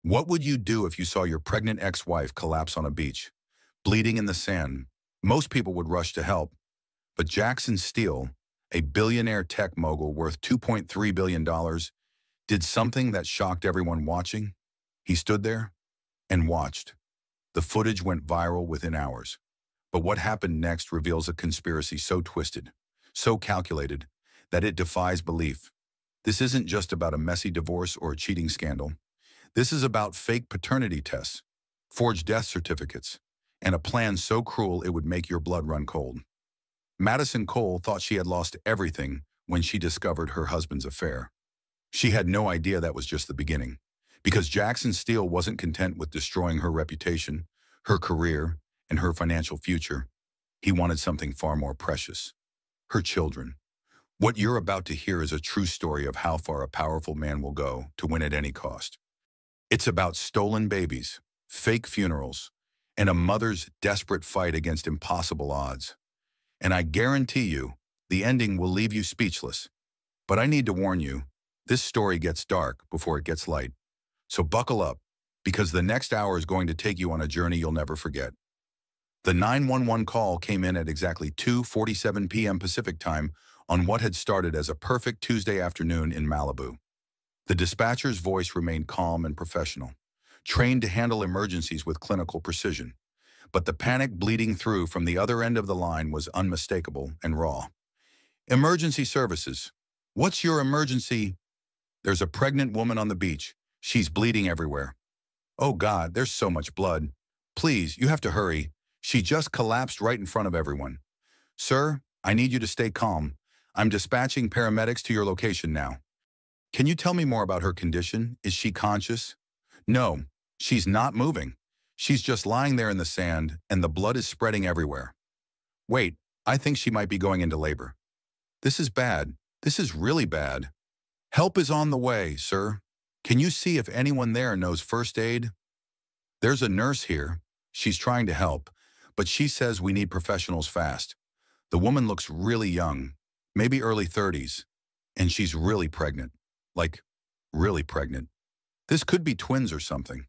What would you do if you saw your pregnant ex-wife collapse on a beach, bleeding in the sand? Most people would rush to help, but Jackson Steele, a billionaire tech mogul worth $2.3 billion, did something that shocked everyone watching. He stood there and watched. The footage went viral within hours. But what happened next reveals a conspiracy so twisted, so calculated, that it defies belief. This isn't just about a messy divorce or a cheating scandal. This is about fake paternity tests, forged death certificates, and a plan so cruel it would make your blood run cold. Madison Cole thought she had lost everything when she discovered her husband's affair. She had no idea that was just the beginning, because Jackson Steele wasn't content with destroying her reputation, her career, and her financial future. He wanted something far more precious: her children. What you're about to hear is a true story of how far a powerful man will go to win at any cost. It's about stolen babies, fake funerals, and a mother's desperate fight against impossible odds. And I guarantee you, the ending will leave you speechless. But I need to warn you, this story gets dark before it gets light. So buckle up, because the next hour is going to take you on a journey you'll never forget. The 911 call came in at exactly 2:47 p.m. Pacific time on what had started as a perfect Tuesday afternoon in Malibu. The dispatcher's voice remained calm and professional, trained to handle emergencies with clinical precision. But the panic bleeding through from the other end of the line was unmistakable and raw. "Emergency services. What's your emergency?" "There's a pregnant woman on the beach. She's bleeding everywhere." "Oh God, there's so much blood. Please, you have to hurry. She just collapsed right in front of everyone." "Sir, I need you to stay calm. I'm dispatching paramedics to your location now." "Can you tell me more about her condition? Is she conscious?" "No, she's not moving. She's just lying there in the sand, and the blood is spreading everywhere." "Wait, I think she might be going into labor." "This is bad. This is really bad." "Help is on the way, sir. Can you see if anyone there knows first aid?" "There's a nurse here. She's trying to help, but she says we need professionals fast. The woman looks really young, maybe early 30s, and she's really pregnant. Like, really pregnant. This could be twins or something."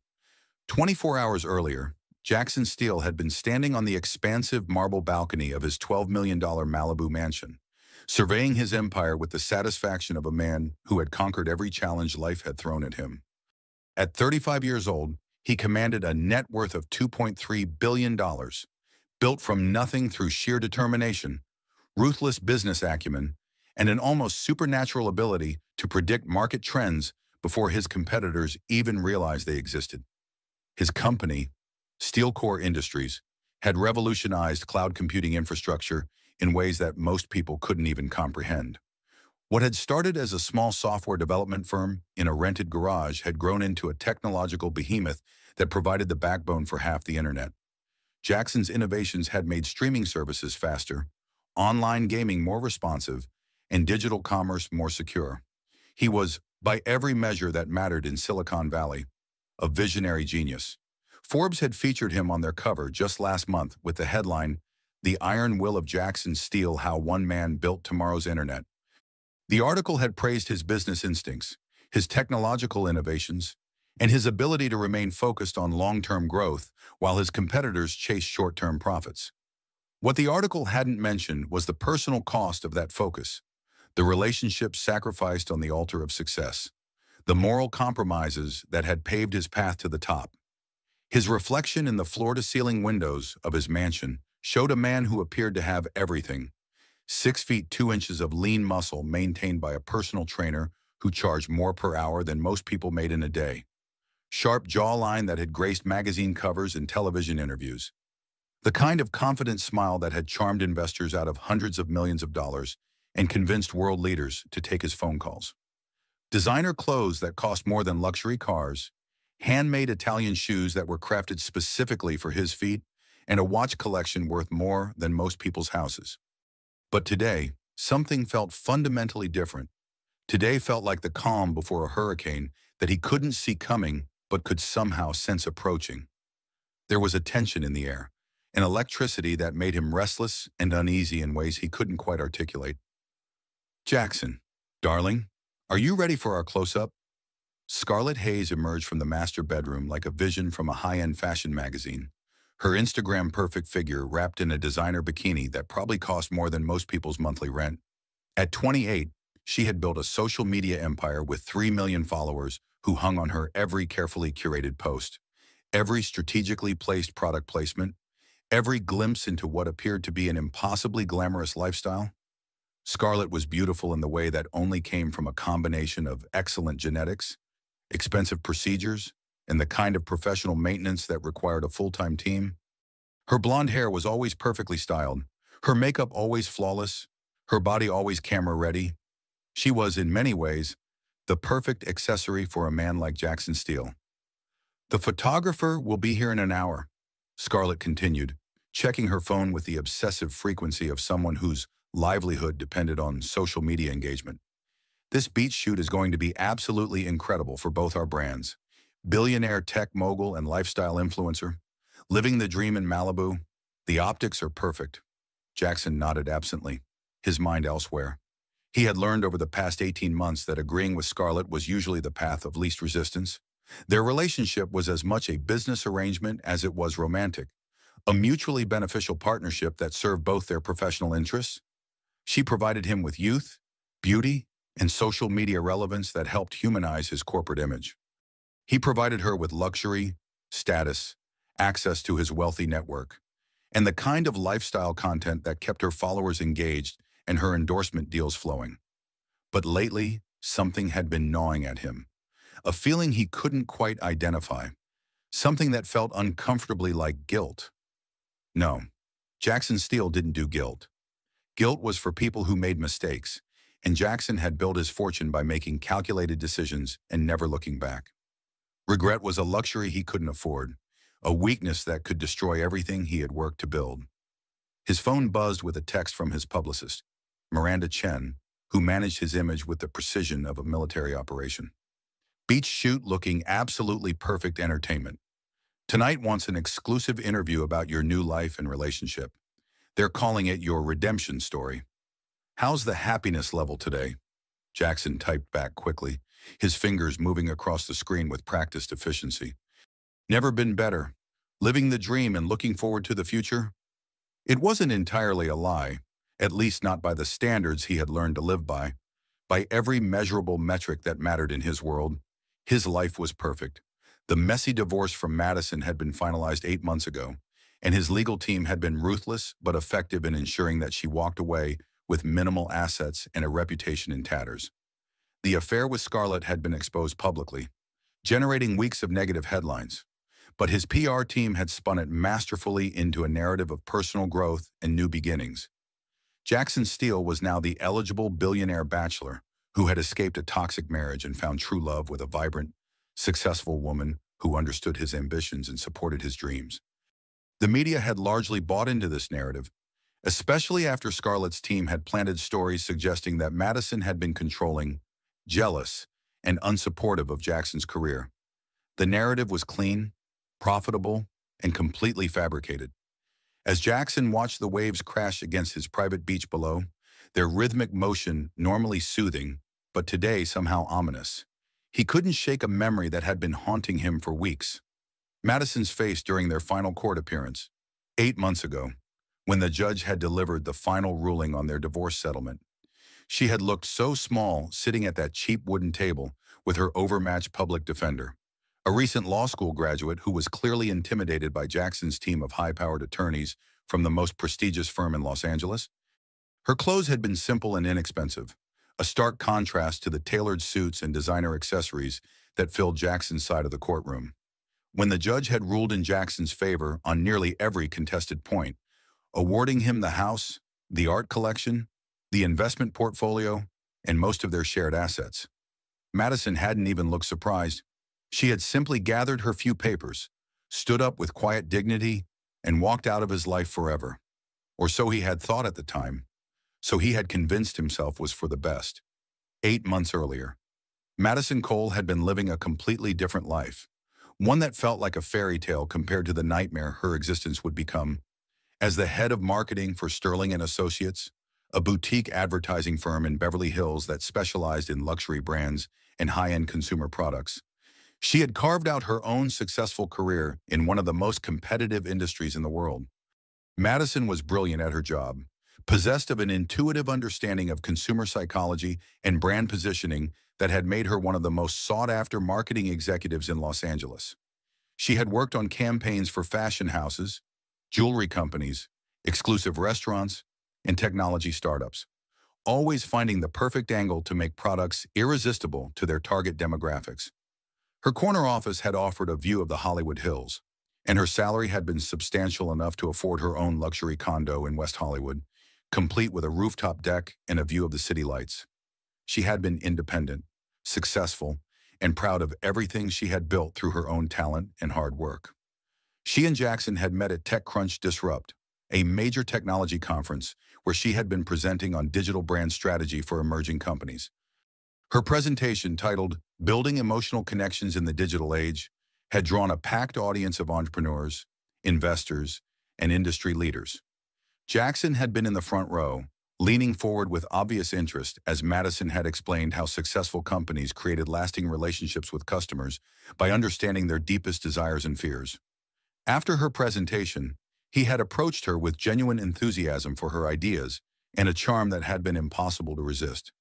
24 hours earlier, Jackson Steele had been standing on the expansive marble balcony of his $12 million Malibu mansion, surveying his empire with the satisfaction of a man who had conquered every challenge life had thrown at him. At 35 years old, he commanded a net worth of $2.3 billion, built from nothing through sheer determination, ruthless business acumen, and an almost supernatural ability to predict market trends before his competitors even realized they existed. His company, SteelCore Industries, had revolutionized cloud computing infrastructure in ways that most people couldn't even comprehend. What had started as a small software development firm in a rented garage had grown into a technological behemoth that provided the backbone for half the internet. Jackson's innovations had made streaming services faster, online gaming more responsive, and digital commerce more secure. He was, by every measure that mattered in Silicon Valley, a visionary genius. Forbes had featured him on their cover just last month with the headline, "The Iron Will of Jackson Steele: How One Man Built Tomorrow's Internet." The article had praised his business instincts, his technological innovations, and his ability to remain focused on long-term growth while his competitors chased short-term profits. What the article hadn't mentioned was the personal cost of that focus, the relationships sacrificed on the altar of success, the moral compromises that had paved his path to the top. His reflection in the floor-to-ceiling windows of his mansion showed a man who appeared to have everything: 6 feet 2 inches of lean muscle maintained by a personal trainer who charged more per hour than most people made in a day, sharp jawline that had graced magazine covers and television interviews, the kind of confident smile that had charmed investors out of hundreds of millions of dollars and convinced world leaders to take his phone calls. Designer clothes that cost more than luxury cars, handmade Italian shoes that were crafted specifically for his feet, and a watch collection worth more than most people's houses. But today, something felt fundamentally different. Today felt like the calm before a hurricane that he couldn't see coming but could somehow sense approaching. There was a tension in the air, an electricity that made him restless and uneasy in ways he couldn't quite articulate. "Jackson, darling, are you ready for our close-up?" Scarlett Hayes emerged from the master bedroom like a vision from a high-end fashion magazine. Her Instagram-perfect figure wrapped in a designer bikini that probably cost more than most people's monthly rent. At 28, she had built a social media empire with 3 million followers who hung on her every carefully curated post, every strategically placed product placement, every glimpse into what appeared to be an impossibly glamorous lifestyle. Scarlett was beautiful in the way that only came from a combination of excellent genetics, expensive procedures, and the kind of professional maintenance that required a full-time team. Her blonde hair was always perfectly styled, her makeup always flawless, her body always camera-ready. She was, in many ways, the perfect accessory for a man like Jackson Steele. "The photographer will be here in an hour," Scarlett continued, checking her phone with the obsessive frequency of someone whose livelihood depended on social media engagement. "This beach shoot is going to be absolutely incredible for both our brands. Billionaire tech mogul and lifestyle influencer, living the dream in Malibu. The optics are perfect." Jackson nodded absently, his mind elsewhere. He had learned over the past 18 months that agreeing with Scarlett was usually the path of least resistance. Their relationship was as much a business arrangement as it was romantic, a mutually beneficial partnership that served both their professional interests. She provided him with youth, beauty, and social media relevance that helped humanize his corporate image. He provided her with luxury, status, access to his wealthy network, and the kind of lifestyle content that kept her followers engaged and her endorsement deals flowing. But lately, something had been gnawing at him, a feeling he couldn't quite identify, something that felt uncomfortably like guilt. No, Jackson Steele didn't do guilt. Guilt was for people who made mistakes, and Jackson had built his fortune by making calculated decisions and never looking back. Regret was a luxury he couldn't afford, a weakness that could destroy everything he had worked to build. His phone buzzed with a text from his publicist, Miranda Chen, who managed his image with the precision of a military operation. "Beach shoot looking absolutely perfect entertainment. Tonight wants an exclusive interview about your new life and relationship. They're calling it your redemption story. How's the happiness level today?" Jackson typed back quickly, his fingers moving across the screen with practiced efficiency. "Never been better. Living the dream and looking forward to the future." It wasn't entirely a lie, at least not by the standards he had learned to live by. By every measurable metric that mattered in his world, his life was perfect. The messy divorce from Madison had been finalized 8 months ago, and his legal team had been ruthless but effective in ensuring that she walked away with minimal assets and a reputation in tatters. The affair with Scarlett had been exposed publicly, generating weeks of negative headlines, but his PR team had spun it masterfully into a narrative of personal growth and new beginnings. Jackson Steele was now the eligible billionaire bachelor who had escaped a toxic marriage and found true love with a vibrant, successful woman who understood his ambitions and supported his dreams. The media had largely bought into this narrative, especially after Scarlett's team had planted stories suggesting that Madison had been controlling, jealous, and unsupportive of Jackson's career. The narrative was clean, profitable, and completely fabricated. As Jackson watched the waves crash against his private beach below, their rhythmic motion normally soothing, but today somehow ominous, he couldn't shake a memory that had been haunting him for weeks. Madison's face during their final court appearance, 8 months ago, when the judge had delivered the final ruling on their divorce settlement. She had looked so small sitting at that cheap wooden table with her overmatched public defender, a recent law school graduate who was clearly intimidated by Jackson's team of high-powered attorneys from the most prestigious firm in Los Angeles. Her clothes had been simple and inexpensive, a stark contrast to the tailored suits and designer accessories that filled Jackson's side of the courtroom. When the judge had ruled in Jackson's favor on nearly every contested point, awarding him the house, the art collection, the investment portfolio, and most of their shared assets, Madison hadn't even looked surprised. She had simply gathered her few papers, stood up with quiet dignity, and walked out of his life forever. Or so he had thought at the time. So he had convinced himself was for the best. 8 months earlier, Madison Cole had been living a completely different life, one that felt like a fairy tale compared to the nightmare her existence would become. As the head of marketing for Sterling and Associates, a boutique advertising firm in Beverly Hills that specialized in luxury brands and high-end consumer products. She had carved out her own successful career in one of the most competitive industries in the world. Madison was brilliant at her job, possessed of an intuitive understanding of consumer psychology and brand positioning that had made her one of the most sought-after marketing executives in Los Angeles. She had worked on campaigns for fashion houses, jewelry companies, exclusive restaurants, and technology startups, always finding the perfect angle to make products irresistible to their target demographics. Her corner office had offered a view of the Hollywood Hills, and her salary had been substantial enough to afford her own luxury condo in West Hollywood, complete with a rooftop deck and a view of the city lights. She had been independent, successful, and proud of everything she had built through her own talent and hard work. She and Jackson had met at TechCrunch Disrupt, a major technology conference where she had been presenting on digital brand strategy for emerging companies. Her presentation, titled Building Emotional Connections in the Digital Age, had drawn a packed audience of entrepreneurs, investors, and industry leaders. Jackson had been in the front row, leaning forward with obvious interest as Madison had explained how successful companies created lasting relationships with customers by understanding their deepest desires and fears. After her presentation, he had approached her with genuine enthusiasm for her ideas and a charm that had been impossible to resist.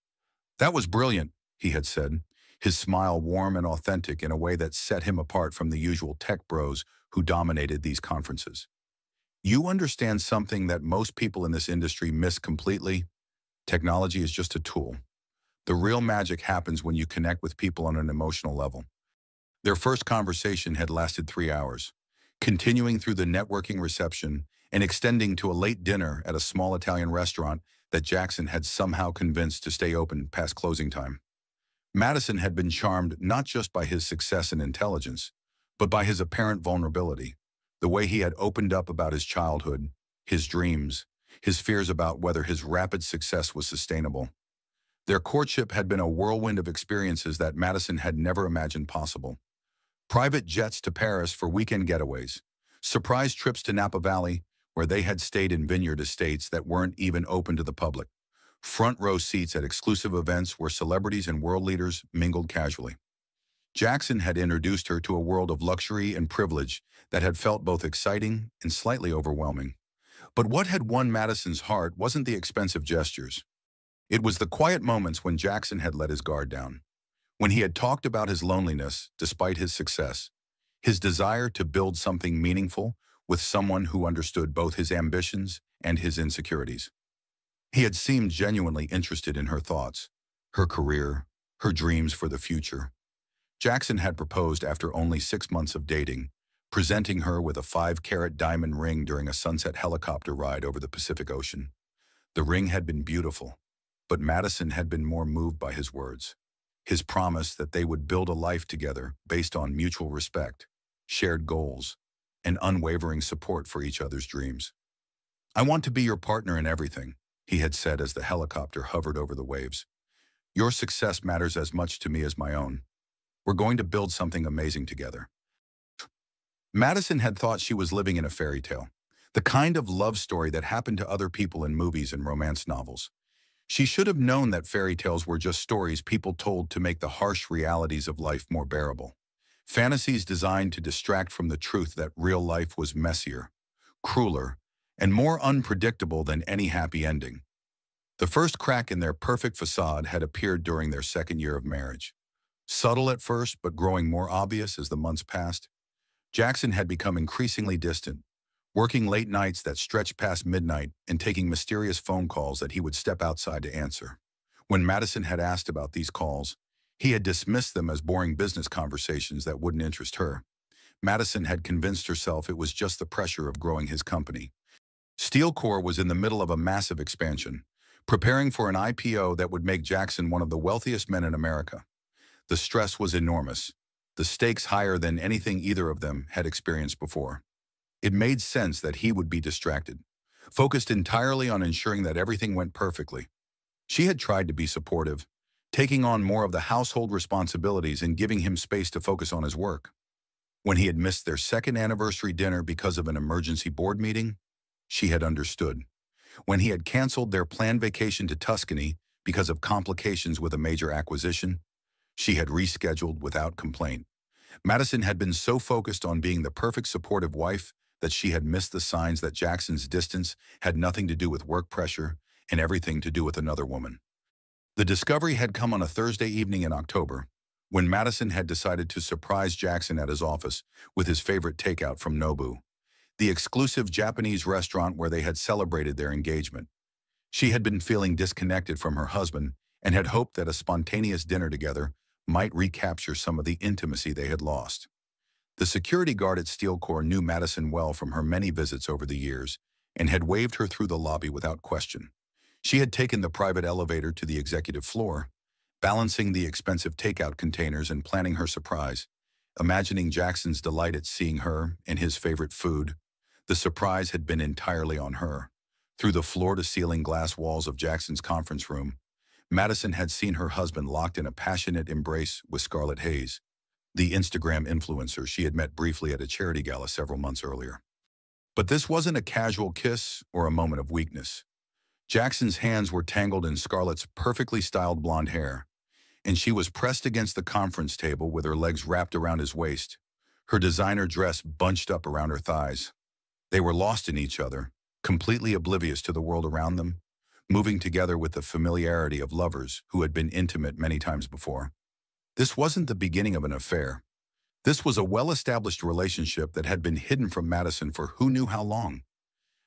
"That was brilliant," he had said, his smile warm and authentic in a way that set him apart from the usual tech bros who dominated these conferences. "You understand something that most people in this industry miss completely? Technology is just a tool. The real magic happens when you connect with people on an emotional level." Their first conversation had lasted 3 hours, continuing through the networking reception and extending to a late dinner at a small Italian restaurant that Jackson had somehow convinced to stay open past closing time. Madison had been charmed not just by his success and intelligence, but by his apparent vulnerability, the way he had opened up about his childhood, his dreams, his fears about whether his rapid success was sustainable. Their courtship had been a whirlwind of experiences that Madison had never imagined possible. Private jets to Paris for weekend getaways, surprise trips to Napa Valley, where they had stayed in vineyard estates that weren't even open to the public, front row seats at exclusive events where celebrities and world leaders mingled casually. Jackson had introduced her to a world of luxury and privilege that had felt both exciting and slightly overwhelming. But what had won Madison's heart wasn't the expensive gestures. It was the quiet moments when Jackson had let his guard down, when he had talked about his loneliness despite his success, his desire to build something meaningful with someone who understood both his ambitions and his insecurities. He had seemed genuinely interested in her thoughts, her career, her dreams for the future. Jackson had proposed after only 6 months of dating, presenting her with a 5-carat diamond ring during a sunset helicopter ride over the Pacific Ocean. The ring had been beautiful, but Madison had been more moved by his words, his promise that they would build a life together based on mutual respect, shared goals, and unwavering support for each other's dreams. "I want to be your partner in everything," he had said as the helicopter hovered over the waves. "Your success matters as much to me as my own. We're going to build something amazing together." Madison had thought she was living in a fairy tale, the kind of love story that happened to other people in movies and romance novels. She should have known that fairy tales were just stories people told to make the harsh realities of life more bearable. Fantasies designed to distract from the truth that real life was messier, crueler, and more unpredictable than any happy ending. The first crack in their perfect facade had appeared during their second year of marriage. Subtle at first, but growing more obvious as the months passed, Jackson had become increasingly distant, working late nights that stretched past midnight and taking mysterious phone calls that he would step outside to answer. When Madison had asked about these calls, he had dismissed them as boring business conversations that wouldn't interest her. Madison had convinced herself it was just the pressure of growing his company. Steelcore was in the middle of a massive expansion, preparing for an IPO that would make Jackson one of the wealthiest men in America. The stress was enormous, the stakes higher than anything either of them had experienced before. It made sense that he would be distracted, focused entirely on ensuring that everything went perfectly. She had tried to be supportive, taking on more of the household responsibilities and giving him space to focus on his work. When he had missed their second anniversary dinner because of an emergency board meeting, she had understood. When he had canceled their planned vacation to Tuscany because of complications with a major acquisition, she had rescheduled without complaint. Madison had been so focused on being the perfect supportive wife that she had missed the signs that Jackson's distance had nothing to do with work pressure and everything to do with another woman. The discovery had come on a Thursday evening in October, when Madison had decided to surprise Jackson at his office with his favorite takeout from Nobu, the exclusive Japanese restaurant where they had celebrated their engagement. She had been feeling disconnected from her husband and had hoped that a spontaneous dinner together might recapture some of the intimacy they had lost. The security guard at Steel Corps knew Madison well from her many visits over the years and had waved her through the lobby without question. She had taken the private elevator to the executive floor, balancing the expensive takeout containers and planning her surprise, imagining Jackson's delight at seeing her and his favorite food. The surprise had been entirely on her. Through the floor-to-ceiling glass walls of Jackson's conference room, Madison had seen her husband locked in a passionate embrace with Scarlett Hayes, the Instagram influencer she had met briefly at a charity gala several months earlier. But this wasn't a casual kiss or a moment of weakness. Jackson's hands were tangled in Scarlett's perfectly styled blonde hair, and she was pressed against the conference table with her legs wrapped around his waist, her designer dress bunched up around her thighs. They were lost in each other, completely oblivious to the world around them, moving together with the familiarity of lovers who had been intimate many times before. This wasn't the beginning of an affair. This was a well-established relationship that had been hidden from Madison for who knew how long.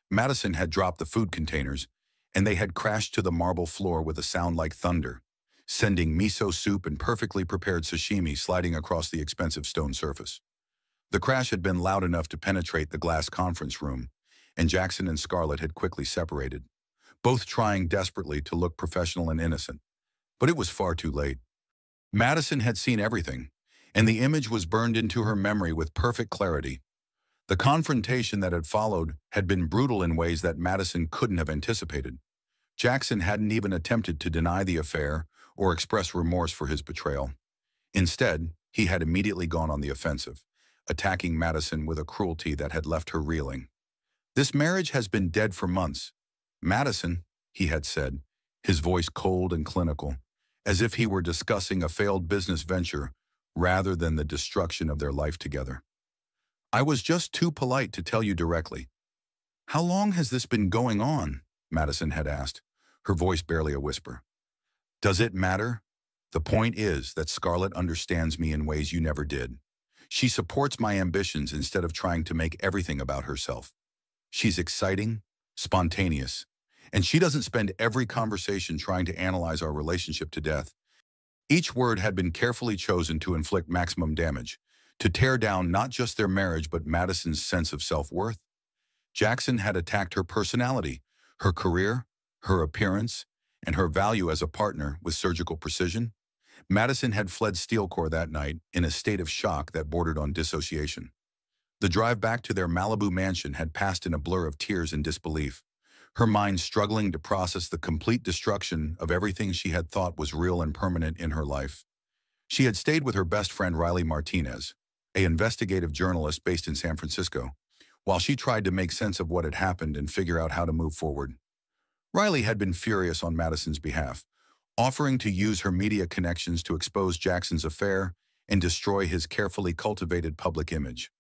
Madison had dropped the food containers, and they had crashed to the marble floor with a sound like thunder, sending miso soup and perfectly prepared sashimi sliding across the expensive stone surface. The crash had been loud enough to penetrate the glass conference room, and Jackson and Scarlett had quickly separated, both trying desperately to look professional and innocent. But it was far too late. Madison had seen everything, and the image was burned into her memory with perfect clarity. The confrontation that had followed had been brutal in ways that Madison couldn't have anticipated. Jackson hadn't even attempted to deny the affair or express remorse for his betrayal. Instead, he had immediately gone on the offensive, attacking Madison with a cruelty that had left her reeling. "This marriage has been dead for months. Madison," he had said, his voice cold and clinical, as if he were discussing a failed business venture rather than the destruction of their life together. "I was just too polite to tell you directly." "How long has this been going on?" Madison had asked, her voice barely a whisper. "Does it matter? The point is that Scarlett understands me in ways you never did. She supports my ambitions instead of trying to make everything about herself. She's exciting, spontaneous, and she doesn't spend every conversation trying to analyze our relationship to death." Each word had been carefully chosen to inflict maximum damage, to tear down not just their marriage but Madison's sense of self-worth. Jackson had attacked her personality, her career, her appearance, and her value as a partner with surgical precision. Madison had fled Steel Corps that night in a state of shock that bordered on dissociation. The drive back to their Malibu mansion had passed in a blur of tears and disbelief, her mind struggling to process the complete destruction of everything she had thought was real and permanent in her life. She had stayed with her best friend Riley Martinez, an investigative journalist based in San Francisco, while she tried to make sense of what had happened and figure out how to move forward. Riley had been furious on Madison's behalf, offering to use her media connections to expose Jackson's affair and destroy his carefully cultivated public image.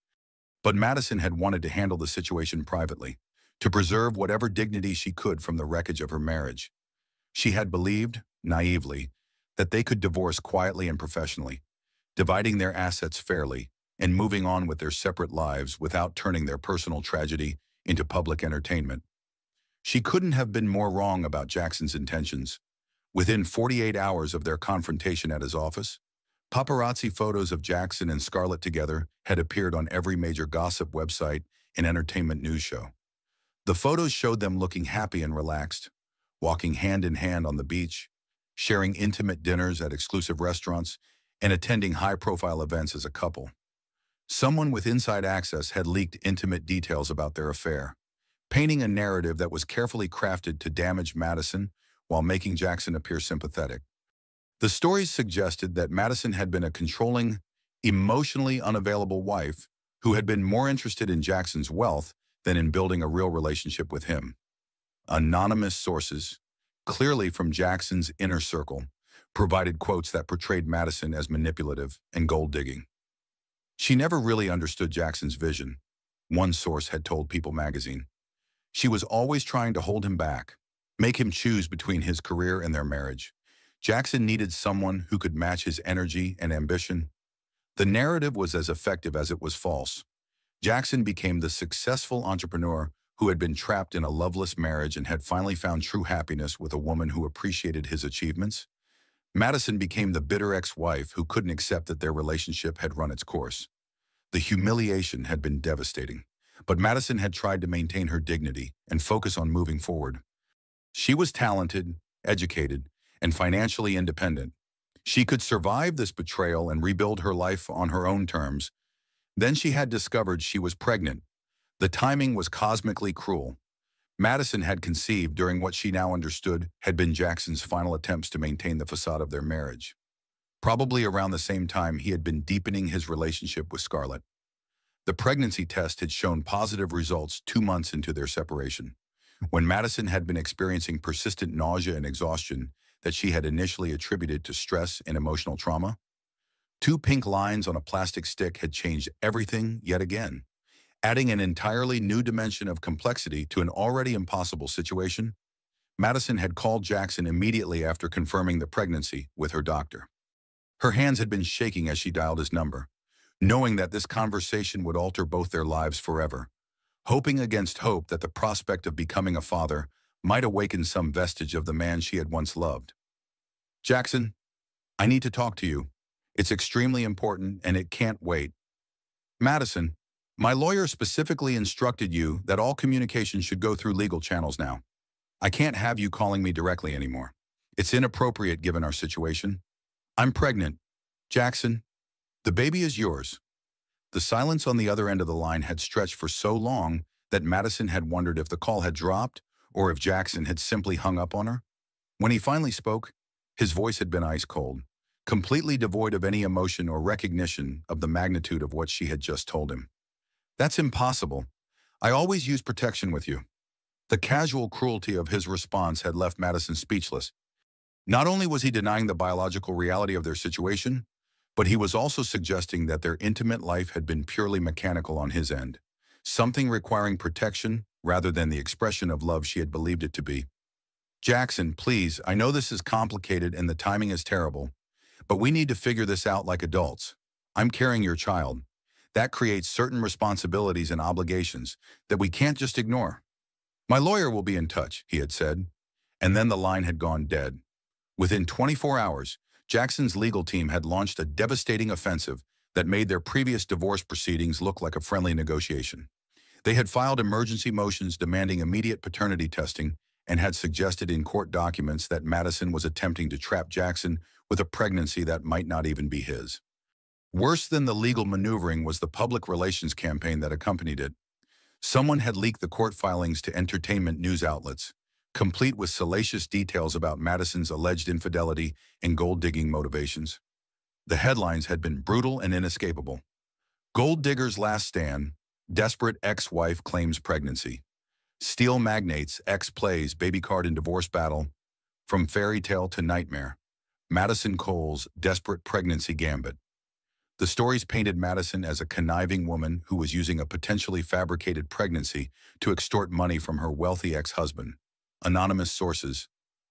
But Madison had wanted to handle the situation privately, to preserve whatever dignity she could from the wreckage of her marriage. She had believed, naively, that they could divorce quietly and professionally, dividing their assets fairly and moving on with their separate lives without turning their personal tragedy into public entertainment. She couldn't have been more wrong about Jackson's intentions. Within 48 hours of their confrontation at his office, paparazzi photos of Jackson and Scarlett together had appeared on every major gossip website and entertainment news show. The photos showed them looking happy and relaxed, walking hand in hand on the beach, sharing intimate dinners at exclusive restaurants, and attending high-profile events as a couple. Someone with inside access had leaked intimate details about their affair, painting a narrative that was carefully crafted to damage Madison while making Jackson appear sympathetic. The stories suggested that Madison had been a controlling, emotionally unavailable wife who had been more interested in Jackson's wealth than in building a real relationship with him. Anonymous sources, clearly from Jackson's inner circle, provided quotes that portrayed Madison as manipulative and gold-digging. She never really understood Jackson's vision, one source had told People magazine. She was always trying to hold him back, make him choose between his career and their marriage. Jackson needed someone who could match his energy and ambition. The narrative was as effective as it was false. Jackson became the successful entrepreneur who had been trapped in a loveless marriage and had finally found true happiness with a woman who appreciated his achievements. Madison became the bitter ex-wife who couldn't accept that their relationship had run its course. The humiliation had been devastating, but Madison had tried to maintain her dignity and focus on moving forward. She was talented, educated, and financially independent. She could survive this betrayal and rebuild her life on her own terms. Then she had discovered she was pregnant. The timing was cosmically cruel. Madison had conceived during what she now understood had been Jackson's final attempts to maintain the facade of their marriage. Probably around the same time he had been deepening his relationship with Scarlett. The pregnancy test had shown positive results 2 months into their separation. When Madison had been experiencing persistent nausea and exhaustion that she had initially attributed to stress and emotional trauma, 2 pink lines on a plastic stick had changed everything yet again, adding an entirely new dimension of complexity to an already impossible situation. Madison had called Jackson immediately after confirming the pregnancy with her doctor. Her hands had been shaking as she dialed his number, knowing that this conversation would alter both their lives forever, hoping against hope that the prospect of becoming a father might awaken some vestige of the man she had once loved. "Jackson, I need to talk to you. It's extremely important and it can't wait." "Madison, my lawyer specifically instructed you that all communication should go through legal channels now. I can't have you calling me directly anymore. It's inappropriate given our situation. I'm pregnant. Jackson, the baby is yours." The silence on the other end of the line had stretched for so long that Madison had wondered if the call had dropped or if Jackson had simply hung up on her. When he finally spoke, his voice had been ice cold, completely devoid of any emotion or recognition of the magnitude of what she had just told him. "That's impossible. I always use protection with you." The casual cruelty of his response had left Madison speechless. Not only was he denying the biological reality of their situation, but he was also suggesting that their intimate life had been purely mechanical on his end, something requiring protection rather than the expression of love she had believed it to be. "Jackson, please, I know this is complicated and the timing is terrible, but we need to figure this out like adults. I'm carrying your child. That creates certain responsibilities and obligations that we can't just ignore. My lawyer will be in touch," he had said, and then the line had gone dead. Within 24 hours, Jackson's legal team had launched a devastating offensive that made their previous divorce proceedings look like a friendly negotiation. They had filed emergency motions demanding immediate paternity testing and had suggested in court documents that Madison was attempting to trap Jackson with a pregnancy that might not even be his. Worse than the legal maneuvering was the public relations campaign that accompanied it. Someone had leaked the court filings to entertainment news outlets, complete with salacious details about Madison's alleged infidelity and gold-digging motivations. The headlines had been brutal and inescapable. "Gold digger's last stand, desperate ex-wife claims pregnancy. Steel magnate's ex plays baby card in divorce battle. From fairy tale to nightmare. Madison Cole's desperate pregnancy gambit." The stories painted Madison as a conniving woman who was using a potentially fabricated pregnancy to extort money from her wealthy ex-husband. Anonymous sources,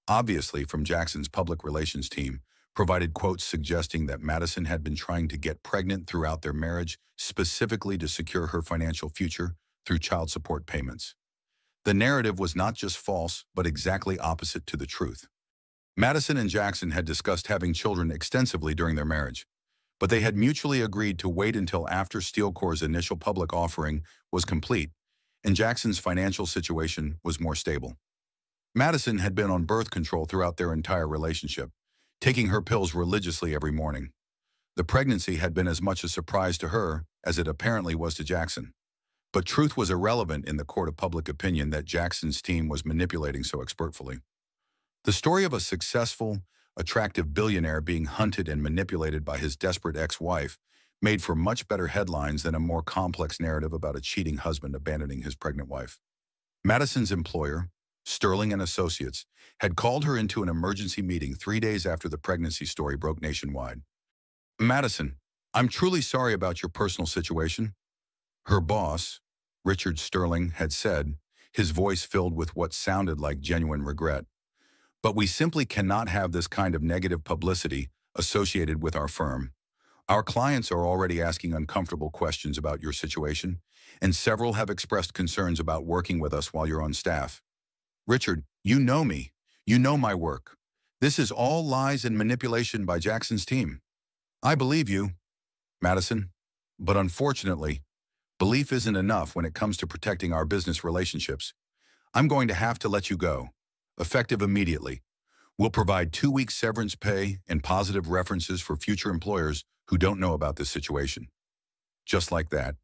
obviously from Jackson's public relations team, provided quotes suggesting that Madison had been trying to get pregnant throughout their marriage specifically to secure her financial future through child support payments. The narrative was not just false, but exactly opposite to the truth. Madison and Jackson had discussed having children extensively during their marriage, but they had mutually agreed to wait until after SteelCor's initial public offering was complete and Jackson's financial situation was more stable. Madison had been on birth control throughout their entire relationship, taking her pills religiously every morning. The pregnancy had been as much a surprise to her as it apparently was to Jackson. But truth was irrelevant in the court of public opinion that Jackson's team was manipulating so expertfully. The story of a successful, attractive billionaire being hunted and manipulated by his desperate ex-wife made for much better headlines than a more complex narrative about a cheating husband abandoning his pregnant wife. Madison's employer, Sterling and Associates, had called her into an emergency meeting 3 days after the pregnancy story broke nationwide. Madison, I'm truly sorry about your personal situation, her boss, Richard Sterling, had said, his voice filled with what sounded like genuine regret. But we simply cannot have this kind of negative publicity associated with our firm. Our clients are already asking uncomfortable questions about your situation, and several have expressed concerns about working with us while you're on staff. Richard, you know me. You know my work. This is all lies and manipulation by Jackson's team. I believe you, Madison, but unfortunately, belief isn't enough when it comes to protecting our business relationships. I'm going to have to let you go, effective immediately. We'll provide 2 weeks severance pay and positive references for future employers who don't know about this situation. Just like that,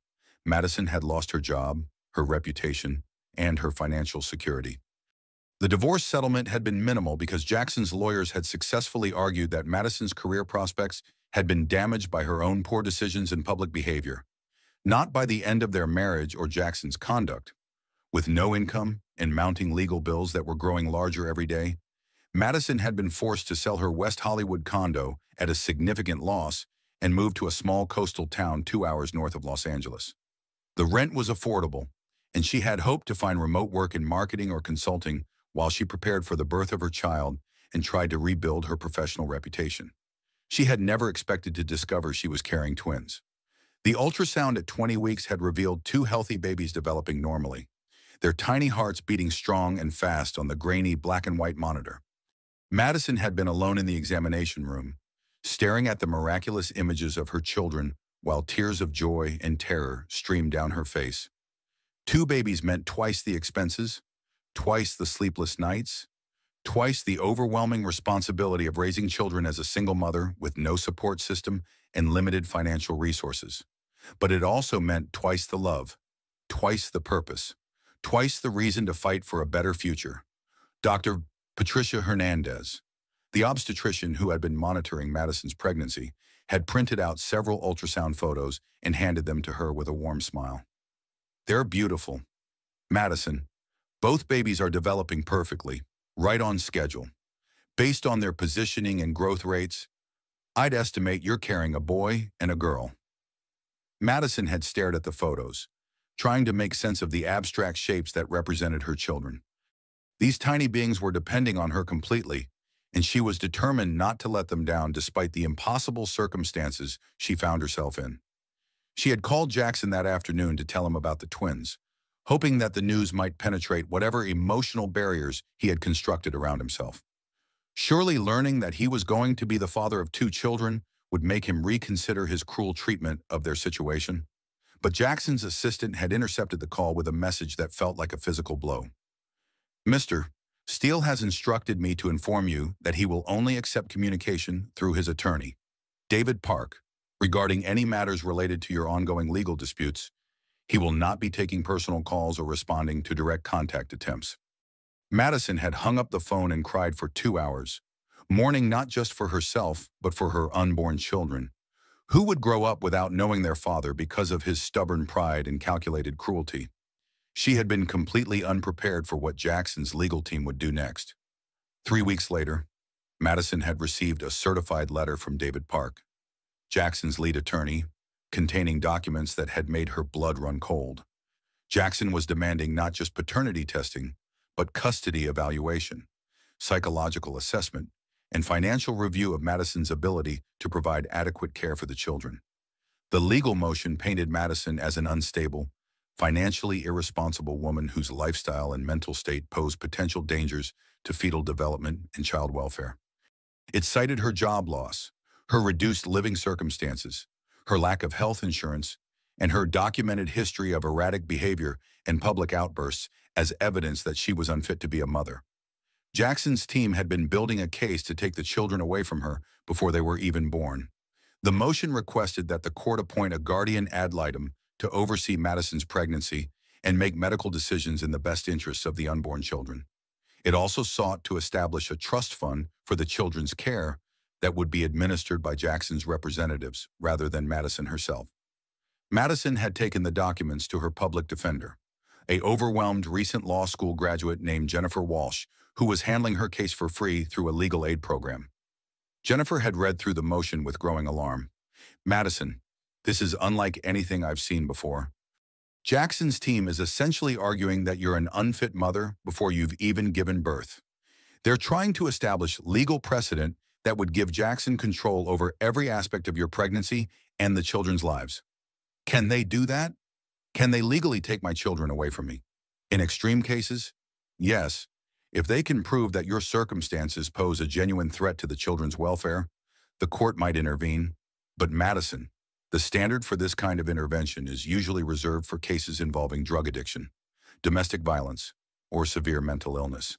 Madison had lost her job, her reputation, and her financial security. The divorce settlement had been minimal because Jackson's lawyers had successfully argued that Madison's career prospects had been damaged by her own poor decisions and public behavior, not by the end of their marriage or Jackson's conduct. With no income and mounting legal bills that were growing larger every day, Madison had been forced to sell her West Hollywood condo at a significant loss and move to a small coastal town 2 hours north of Los Angeles. The rent was affordable, and she had hoped to find remote work in marketing or consulting while she prepared for the birth of her child and tried to rebuild her professional reputation. She had never expected to discover she was carrying twins. The ultrasound at 20 weeks had revealed 2 healthy babies developing normally, their tiny hearts beating strong and fast on the grainy black and white monitor. Madison had been alone in the examination room, staring at the miraculous images of her children while tears of joy and terror streamed down her face. 2 babies meant twice the expenses, twice the sleepless nights, twice the overwhelming responsibility of raising children as a single mother with no support system and limited financial resources. But it also meant twice the love, twice the purpose, twice the reason to fight for a better future. Dr. Patricia Hernandez, the obstetrician who had been monitoring Madison's pregnancy, had printed out several ultrasound photos and handed them to her with a warm smile. They're beautiful. Madison, both babies are developing perfectly, right on schedule. Based on their positioning and growth rates, I'd estimate you're carrying a boy and a girl. Madison had stared at the photos, trying to make sense of the abstract shapes that represented her children. These tiny beings were depending on her completely, and she was determined not to let them down despite the impossible circumstances she found herself in. She had called Jackson that afternoon to tell him about the twins, hoping that the news might penetrate whatever emotional barriers he had constructed around himself. Surely learning that he was going to be the father of 2 children would make him reconsider his cruel treatment of their situation. But Jackson's assistant had intercepted the call with a message that felt like a physical blow. Mr. Steele has instructed me to inform you that he will only accept communication through his attorney, David Park, regarding any matters related to your ongoing legal disputes. He will not be taking personal calls or responding to direct contact attempts. Madison had hung up the phone and cried for 2 hours, mourning not just for herself, but for her unborn children, who would grow up without knowing their father because of his stubborn pride and calculated cruelty. She had been completely unprepared for what Jackson's legal team would do next. 3 weeks later, Madison had received a certified letter from David Park, Jackson's lead attorney, containing documents that had made her blood run cold. Jackson was demanding not just paternity testing, but custody evaluation, psychological assessment, and financial review of Madison's ability to provide adequate care for the children. The legal motion painted Madison as an unstable, financially irresponsible woman whose lifestyle and mental state posed potential dangers to fetal development and child welfare. It cited her job loss, her reduced living circumstances, her lack of health insurance, and her documented history of erratic behavior and public outbursts as evidence that she was unfit to be a mother. Jackson's team had been building a case to take the children away from her before they were even born. The motion requested that the court appoint a guardian ad litem to oversee Madison's pregnancy and make medical decisions in the best interests of the unborn children. It also sought to establish a trust fund for the children's care that would be administered by Jackson's representatives rather than Madison herself. Madison had taken the documents to her public defender, a overwhelmed recent law school graduate named Jennifer Walsh, who was handling her case for free through a legal aid program. Jennifer had read through the motion with growing alarm. Madison, this is unlike anything I've seen before. Jackson's team is essentially arguing that you're an unfit mother before you've even given birth. They're trying to establish legal precedent that would give Jackson control over every aspect of your pregnancy and the children's lives. Can they do that? Can they legally take my children away from me? In extreme cases, yes. If they can prove that your circumstances pose a genuine threat to the children's welfare, the court might intervene. But Madison, the standard for this kind of intervention is usually reserved for cases involving drug addiction, domestic violence, or severe mental illness.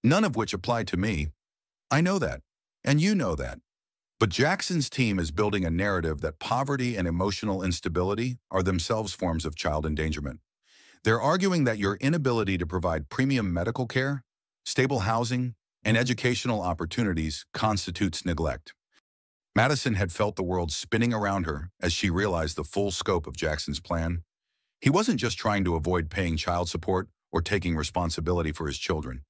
None of which apply to me. I know that, and you know that. But Jackson's team is building a narrative that poverty and emotional instability are themselves forms of child endangerment. They're arguing that your inability to provide premium medical care, stable housing, and educational opportunities constitutes neglect. Madison had felt the world spinning around her as she realized the full scope of Jackson's plan. He wasn't just trying to avoid paying child support or taking responsibility for his children.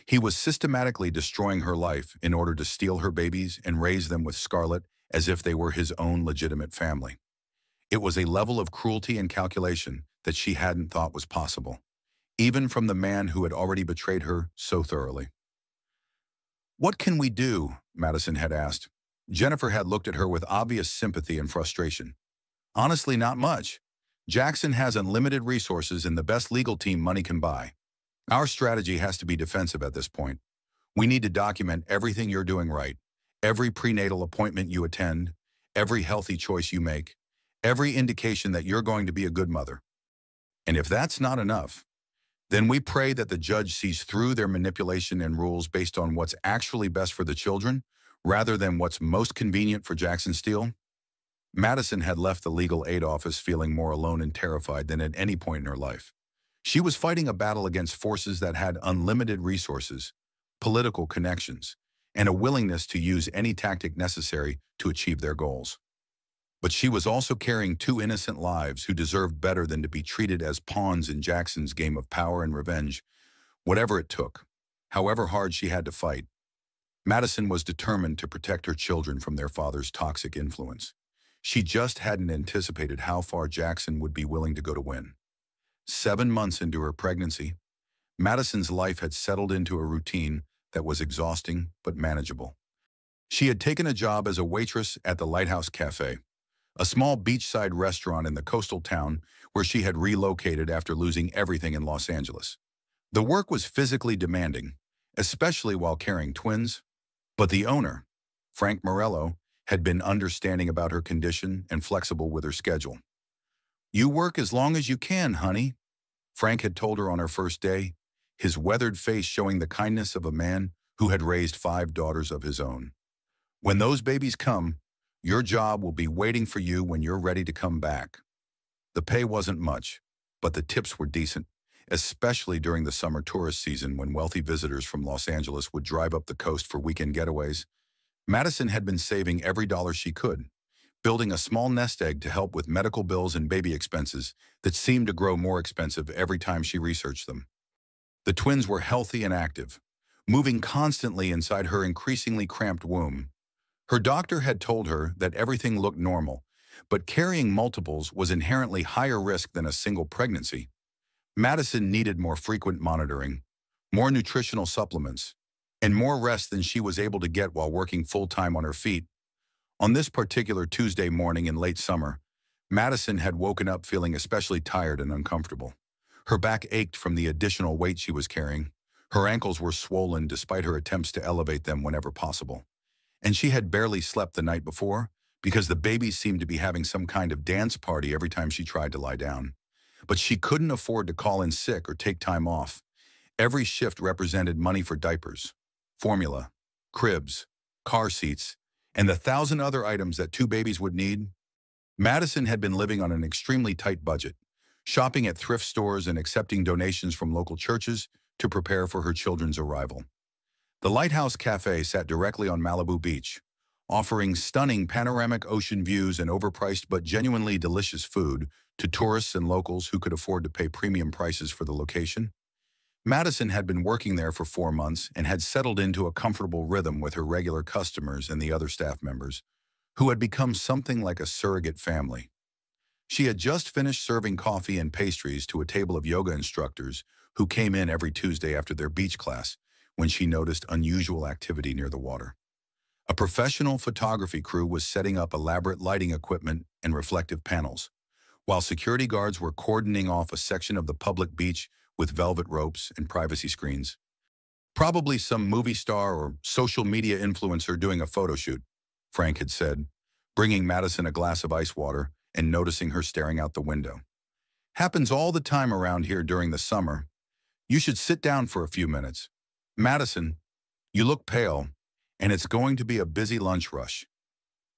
He was systematically destroying her life in order to steal her babies and raise them with Scarlett as if they were his own legitimate family. It was a level of cruelty and calculation that she hadn't thought was possible, even from the man who had already betrayed her so thoroughly. "What can we do?" Madison had asked. Jennifer had looked at her with obvious sympathy and frustration. "Honestly, not much. Jackson has unlimited resources and the best legal team money can buy. Our strategy has to be defensive at this point. We need to document everything you're doing right, every prenatal appointment you attend, every healthy choice you make, every indication that you're going to be a good mother. And if that's not enough, then we pray that the judge sees through their manipulation and rules based on what's actually best for the children, rather than what's most convenient for Jackson Steele." Madison had left the legal aid office feeling more alone and terrified than at any point in her life. She was fighting a battle against forces that had unlimited resources, political connections, and a willingness to use any tactic necessary to achieve their goals. But she was also carrying two innocent lives who deserved better than to be treated as pawns in Jackson's game of power and revenge, whatever it took, however hard she had to fight. Madison was determined to protect her children from their father's toxic influence. She just hadn't anticipated how far Jackson would be willing to go to win. 7 months into her pregnancy, Madison's life had settled into a routine that was exhausting but manageable. She had taken a job as a waitress at the Lighthouse Cafe, a small beachside restaurant in the coastal town where she had relocated after losing everything in Los Angeles. The work was physically demanding, especially while carrying twins, but the owner, Frank Morello, had been understanding about her condition and flexible with her schedule. "You work as long as you can, honey," Frank had told her on her first day, his weathered face showing the kindness of a man who had raised 5 daughters of his own. "When those babies come, your job will be waiting for you when you're ready to come back." The pay wasn't much, but the tips were decent, especially during the summer tourist season when wealthy visitors from Los Angeles would drive up the coast for weekend getaways. Madison had been saving every dollar she could, building a small nest egg to help with medical bills and baby expenses that seemed to grow more expensive every time she researched them. The twins were healthy and active, moving constantly inside her increasingly cramped womb. Her doctor had told her that everything looked normal, but carrying multiples was inherently higher risk than a single pregnancy. Madison needed more frequent monitoring, more nutritional supplements, and more rest than she was able to get while working full-time on her feet. On this particular Tuesday morning in late summer, Madison had woken up feeling especially tired and uncomfortable. Her back ached from the additional weight she was carrying. Her ankles were swollen despite her attempts to elevate them whenever possible. And she had barely slept the night before because the babies seemed to be having some kind of dance party every time she tried to lie down. But she couldn't afford to call in sick or take time off. Every shift represented money for diapers, formula, cribs, car seats, and the 1,000 other items that 2 babies would need. Madison had been living on an extremely tight budget, shopping at thrift stores and accepting donations from local churches to prepare for her children's arrival. The Lighthouse Cafe sat directly on Malibu Beach, offering stunning panoramic ocean views and overpriced but genuinely delicious food to tourists and locals who could afford to pay premium prices for the location. Madison had been working there for 4 months and had settled into a comfortable rhythm with her regular customers and the other staff members, who had become something like a surrogate family. She had just finished serving coffee and pastries to a table of yoga instructors who came in every Tuesday after their beach class when she noticed unusual activity near the water. A professional photography crew was setting up elaborate lighting equipment and reflective panels, while security guards were cordoning off a section of the public beach with velvet ropes and privacy screens. Probably some movie star or social media influencer doing a photo shoot, Frank had said, bringing Madison a glass of ice water and noticing her staring out the window. Happens all the time around here during the summer. You should sit down for a few minutes. Madison, you look pale, and it's going to be a busy lunch rush.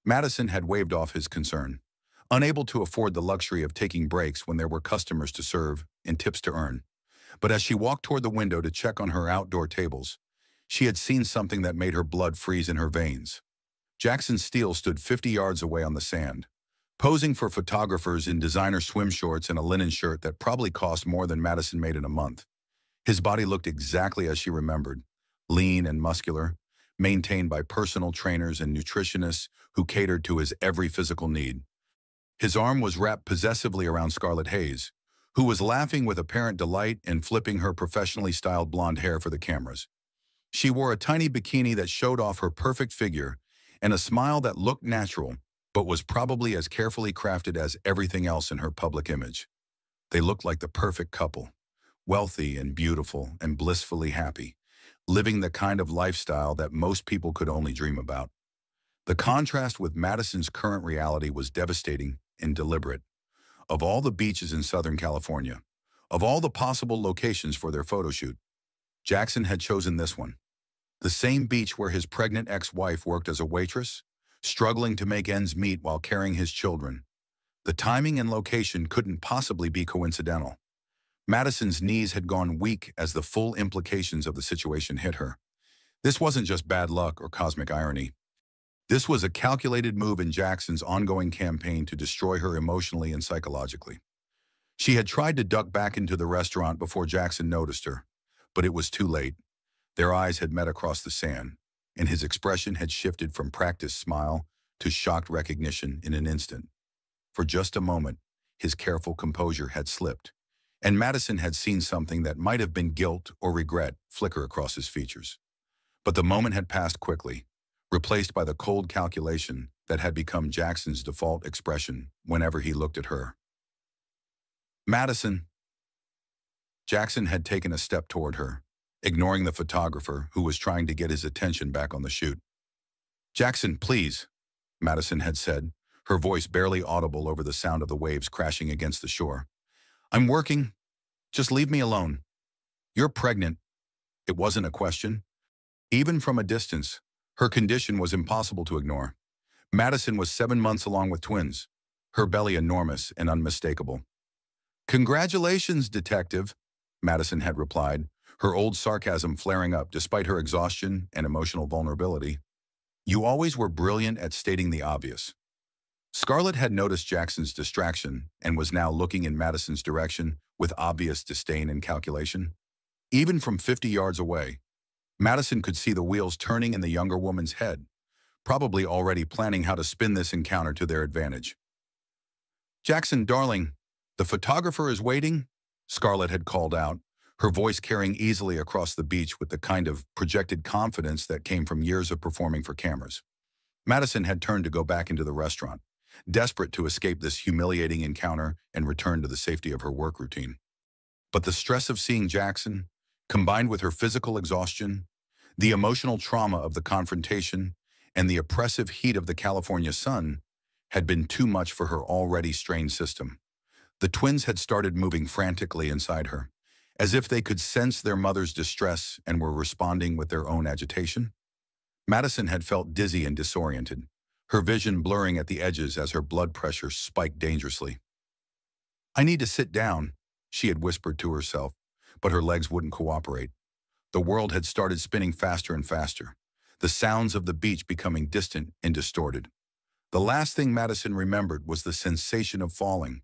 Madison had waved off his concern, unable to afford the luxury of taking breaks when there were customers to serve and tips to earn. But as she walked toward the window to check on her outdoor tables, she had seen something that made her blood freeze in her veins. Jackson Steele stood 50 yards away on the sand, posing for photographers in designer swim shorts and a linen shirt that probably cost more than Madison made in a month. His body looked exactly as she remembered, lean and muscular, maintained by personal trainers and nutritionists who catered to his every physical need. His arm was wrapped possessively around Scarlett Hayes, who was laughing with apparent delight and flipping her professionally styled blonde hair for the cameras. She wore a tiny bikini that showed off her perfect figure and a smile that looked natural, but was probably as carefully crafted as everything else in her public image. They looked like the perfect couple, wealthy and beautiful and blissfully happy, living the kind of lifestyle that most people could only dream about. The contrast with Madison's current reality was devastating and deliberate. Of all the beaches in Southern California, of all the possible locations for their photo shoot, Jackson had chosen this one. The same beach where his pregnant ex-wife worked as a waitress, struggling to make ends meet while carrying his children. The timing and location couldn't possibly be coincidental. Madison's knees had gone weak as the full implications of the situation hit her. This wasn't just bad luck or cosmic irony. This was a calculated move in Jackson's ongoing campaign to destroy her emotionally and psychologically. She had tried to duck back into the restaurant before Jackson noticed her, but it was too late. Their eyes had met across the sand, and his expression had shifted from practiced smile to shocked recognition in an instant. For just a moment, his careful composure had slipped, and Madison had seen something that might have been guilt or regret flicker across his features. But the moment had passed quickly, replaced by the cold calculation that had become Jackson's default expression whenever he looked at her. Madison. Jackson had taken a step toward her, ignoring the photographer who was trying to get his attention back on the shoot. Jackson, please, Madison had said, her voice barely audible over the sound of the waves crashing against the shore. I'm working. Just leave me alone. You're pregnant. It wasn't a question. Even from a distance, her condition was impossible to ignore. Madison was 7 months along with twins, her belly enormous and unmistakable. Congratulations, detective, Madison had replied, her old sarcasm flaring up despite her exhaustion and emotional vulnerability. You always were brilliant at stating the obvious. Scarlett had noticed Jackson's distraction and was now looking in Madison's direction with obvious disdain and calculation. Even from 50 yards away, Madison could see the wheels turning in the younger woman's head, probably already planning how to spin this encounter to their advantage. Jackson, darling, the photographer is waiting, Scarlett had called out, her voice carrying easily across the beach with the kind of projected confidence that came from years of performing for cameras. Madison had turned to go back into the restaurant, desperate to escape this humiliating encounter and return to the safety of her work routine. But the stress of seeing Jackson, combined with her physical exhaustion, the emotional trauma of the confrontation, and the oppressive heat of the California sun, had been too much for her already strained system. The twins had started moving frantically inside her, as if they could sense their mother's distress and were responding with their own agitation. Madison had felt dizzy and disoriented, her vision blurring at the edges as her blood pressure spiked dangerously. I need to sit down, she had whispered to herself, but her legs wouldn't cooperate. The world had started spinning faster and faster, the sounds of the beach becoming distant and distorted. The last thing Madison remembered was the sensation of falling,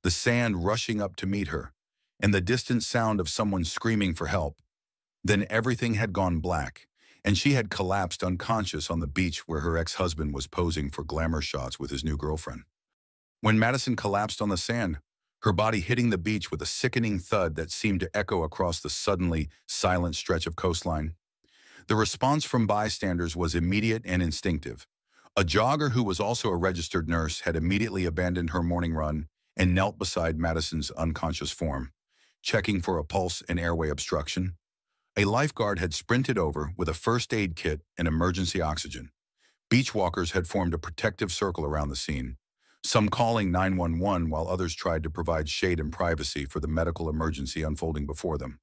the sand rushing up to meet her, and the distant sound of someone screaming for help. Then everything had gone black, and she had collapsed unconscious on the beach where her ex-husband was posing for glamour shots with his new girlfriend. When Madison collapsed on the sand, her body hitting the beach with a sickening thud that seemed to echo across the suddenly silent stretch of coastline, the response from bystanders was immediate and instinctive. A jogger who was also a registered nurse had immediately abandoned her morning run and knelt beside Madison's unconscious form, checking for a pulse and airway obstruction. A lifeguard had sprinted over with a first aid kit and emergency oxygen. Beach walkers had formed a protective circle around the scene, some calling 911 while others tried to provide shade and privacy for the medical emergency unfolding before them.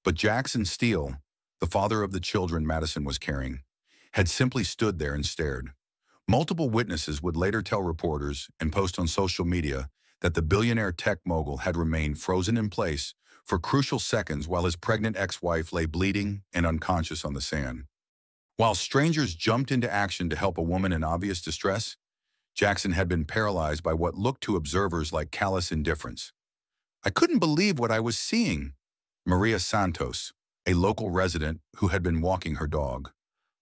But Jackson Steele, the father of the children Madison was carrying, had simply stood there and stared. Multiple witnesses would later tell reporters and post on social media that the billionaire tech mogul had remained frozen in place for crucial seconds while his pregnant ex-wife lay bleeding and unconscious on the sand. While strangers jumped into action to help a woman in obvious distress, Jackson had been paralyzed by what looked to observers like callous indifference. "I couldn't believe what I was seeing," Maria Santos, a local resident who had been walking her dog,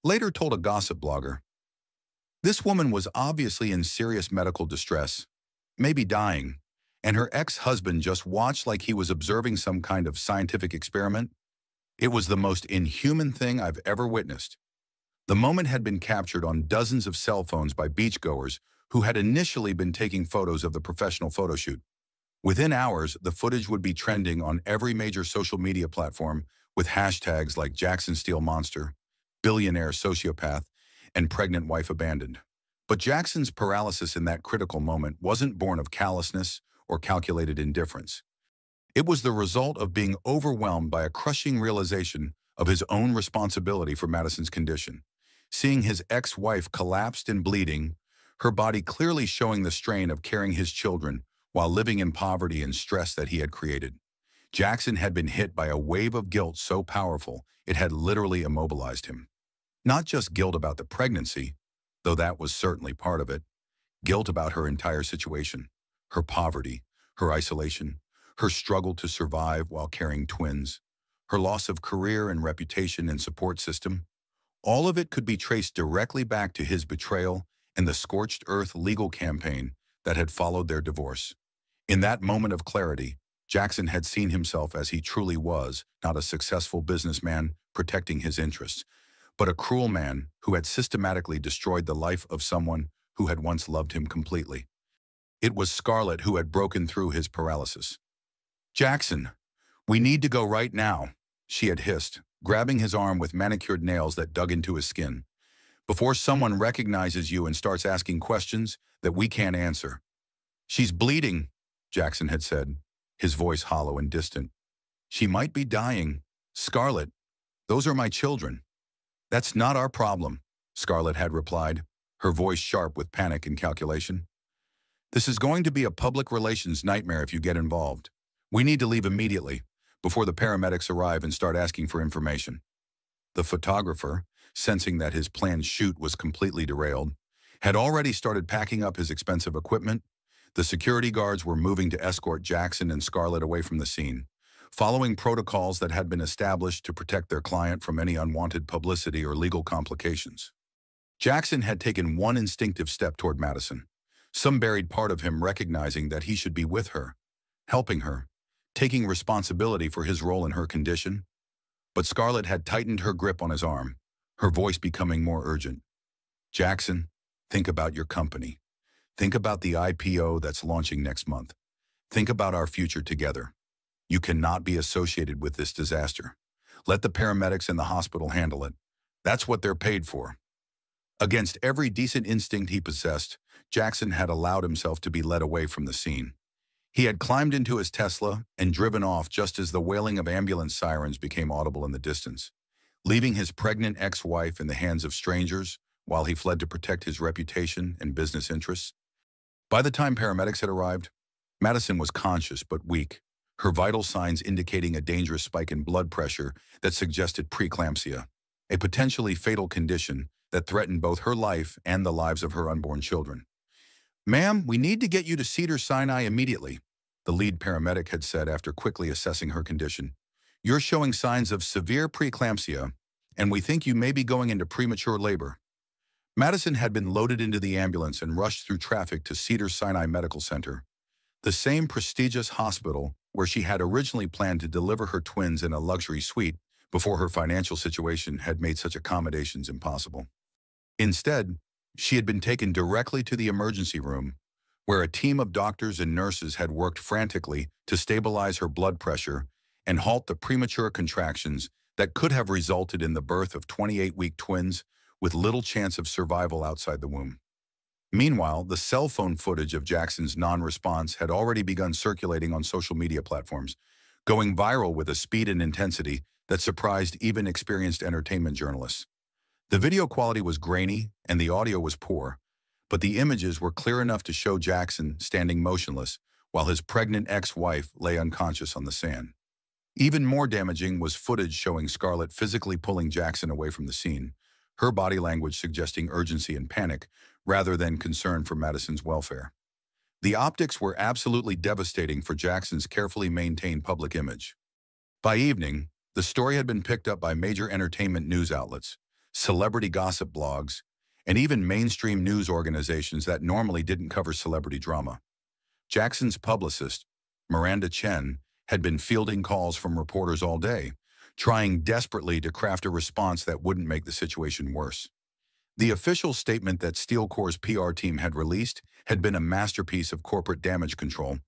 later told a gossip blogger. This woman was obviously in serious medical distress, maybe dying, and her ex-husband just watched like he was observing some kind of scientific experiment. It was the most inhuman thing I've ever witnessed. The moment had been captured on dozens of cell phones by beachgoers who had initially been taking photos of the professional photo shoot. Within hours, the footage would be trending on every major social media platform with hashtags like Jackson Steele Monster, Billionaire Sociopath, and Pregnant Wife Abandoned. But Jackson's paralysis in that critical moment wasn't born of callousness or calculated indifference. It was the result of being overwhelmed by a crushing realization of his own responsibility for Madison's condition. Seeing his ex-wife collapsed and bleeding, her body clearly showing the strain of carrying his children while living in poverty and stress that he had created. Jackson had been hit by a wave of guilt so powerful it had literally immobilized him. Not just guilt about the pregnancy, though that was certainly part of it, guilt about her entire situation, her poverty, her isolation, her struggle to survive while carrying twins, her loss of career and reputation and support system. All of it could be traced directly back to his betrayal and the scorched earth legal campaign that had followed their divorce. In that moment of clarity, Jackson had seen himself as he truly was, not a successful businessman protecting his interests, but a cruel man who had systematically destroyed the life of someone who had once loved him completely. It was Scarlett who had broken through his paralysis. "Jackson, we need to go right now," she had hissed, grabbing his arm with manicured nails that dug into his skin. "Before someone recognizes you and starts asking questions that we can't answer." "She's bleeding," Jackson had said, his voice hollow and distant. "She might be dying. Scarlett, those are my children." "That's not our problem," Scarlett had replied, her voice sharp with panic and calculation. "This is going to be a public relations nightmare if you get involved. We need to leave immediately, before the paramedics arrive and start asking for information." The photographer, sensing that his planned shoot was completely derailed, had already started packing up his expensive equipment. The security guards were moving to escort Jackson and Scarlett away from the scene, following protocols that had been established to protect their client from any unwanted publicity or legal complications. Jackson had taken one instinctive step toward Madison, some buried part of him recognizing that he should be with her, helping her, taking responsibility for his role in her condition. But Scarlett had tightened her grip on his arm, her voice becoming more urgent. "Jackson, think about your company. Think about the IPO that's launching next month. Think about our future together. You cannot be associated with this disaster. Let the paramedics and the hospital handle it. That's what they're paid for." Against every decent instinct he possessed, Jackson had allowed himself to be led away from the scene. He had climbed into his Tesla and driven off just as the wailing of ambulance sirens became audible in the distance, leaving his pregnant ex-wife in the hands of strangers while he fled to protect his reputation and business interests. By the time paramedics had arrived, Madison was conscious but weak, her vital signs indicating a dangerous spike in blood pressure that suggested preeclampsia, a potentially fatal condition that threatened both her life and the lives of her unborn children. "Ma'am, we need to get you to Cedars-Sinai immediately," the lead paramedic had said after quickly assessing her condition. "You're showing signs of severe preeclampsia, and we think you may be going into premature labor." Madison had been loaded into the ambulance and rushed through traffic to Cedars-Sinai Medical Center, the same prestigious hospital where she had originally planned to deliver her twins in a luxury suite before her financial situation had made such accommodations impossible. Instead, she had been taken directly to the emergency room, where a team of doctors and nurses had worked frantically to stabilize her blood pressure and halt the premature contractions that could have resulted in the birth of 28-week twins with little chance of survival outside the womb. Meanwhile, the cell phone footage of Jackson's non-response had already begun circulating on social media platforms, going viral with a speed and intensity that surprised even experienced entertainment journalists. The video quality was grainy and the audio was poor, but the images were clear enough to show Jackson standing motionless while his pregnant ex-wife lay unconscious on the sand. Even more damaging was footage showing Scarlett physically pulling Jackson away from the scene, her body language suggesting urgency and panic rather than concern for Madison's welfare. The optics were absolutely devastating for Jackson's carefully maintained public image. By evening, the story had been picked up by major entertainment news outlets, celebrity gossip blogs, and even mainstream news organizations that normally didn't cover celebrity drama. Jackson's publicist, Miranda Chen, had been fielding calls from reporters all day, trying desperately to craft a response that wouldn't make the situation worse. The official statement that Steel Corps' PR team had released had been a masterpiece of corporate damage control,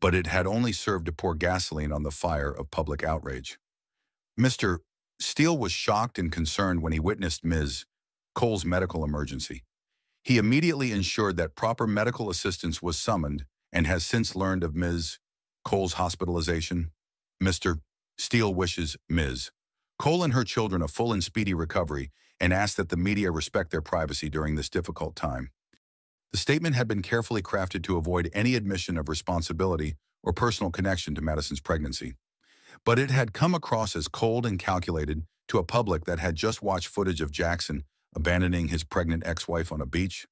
but it had only served to pour gasoline on the fire of public outrage. Mr. Steele was shocked and concerned when he witnessed Ms. Cole's medical emergency. He immediately ensured that proper medical assistance was summoned and has since learned of Ms. Cole's hospitalization. Mr. Steele wishes Ms. Cole and her children a full and speedy recovery and asked that the media respect their privacy during this difficult time. The statement had been carefully crafted to avoid any admission of responsibility or personal connection to Madison's pregnancy, but it had come across as cold and calculated to a public that had just watched footage of Jackson abandoning his pregnant ex-wife on a beach.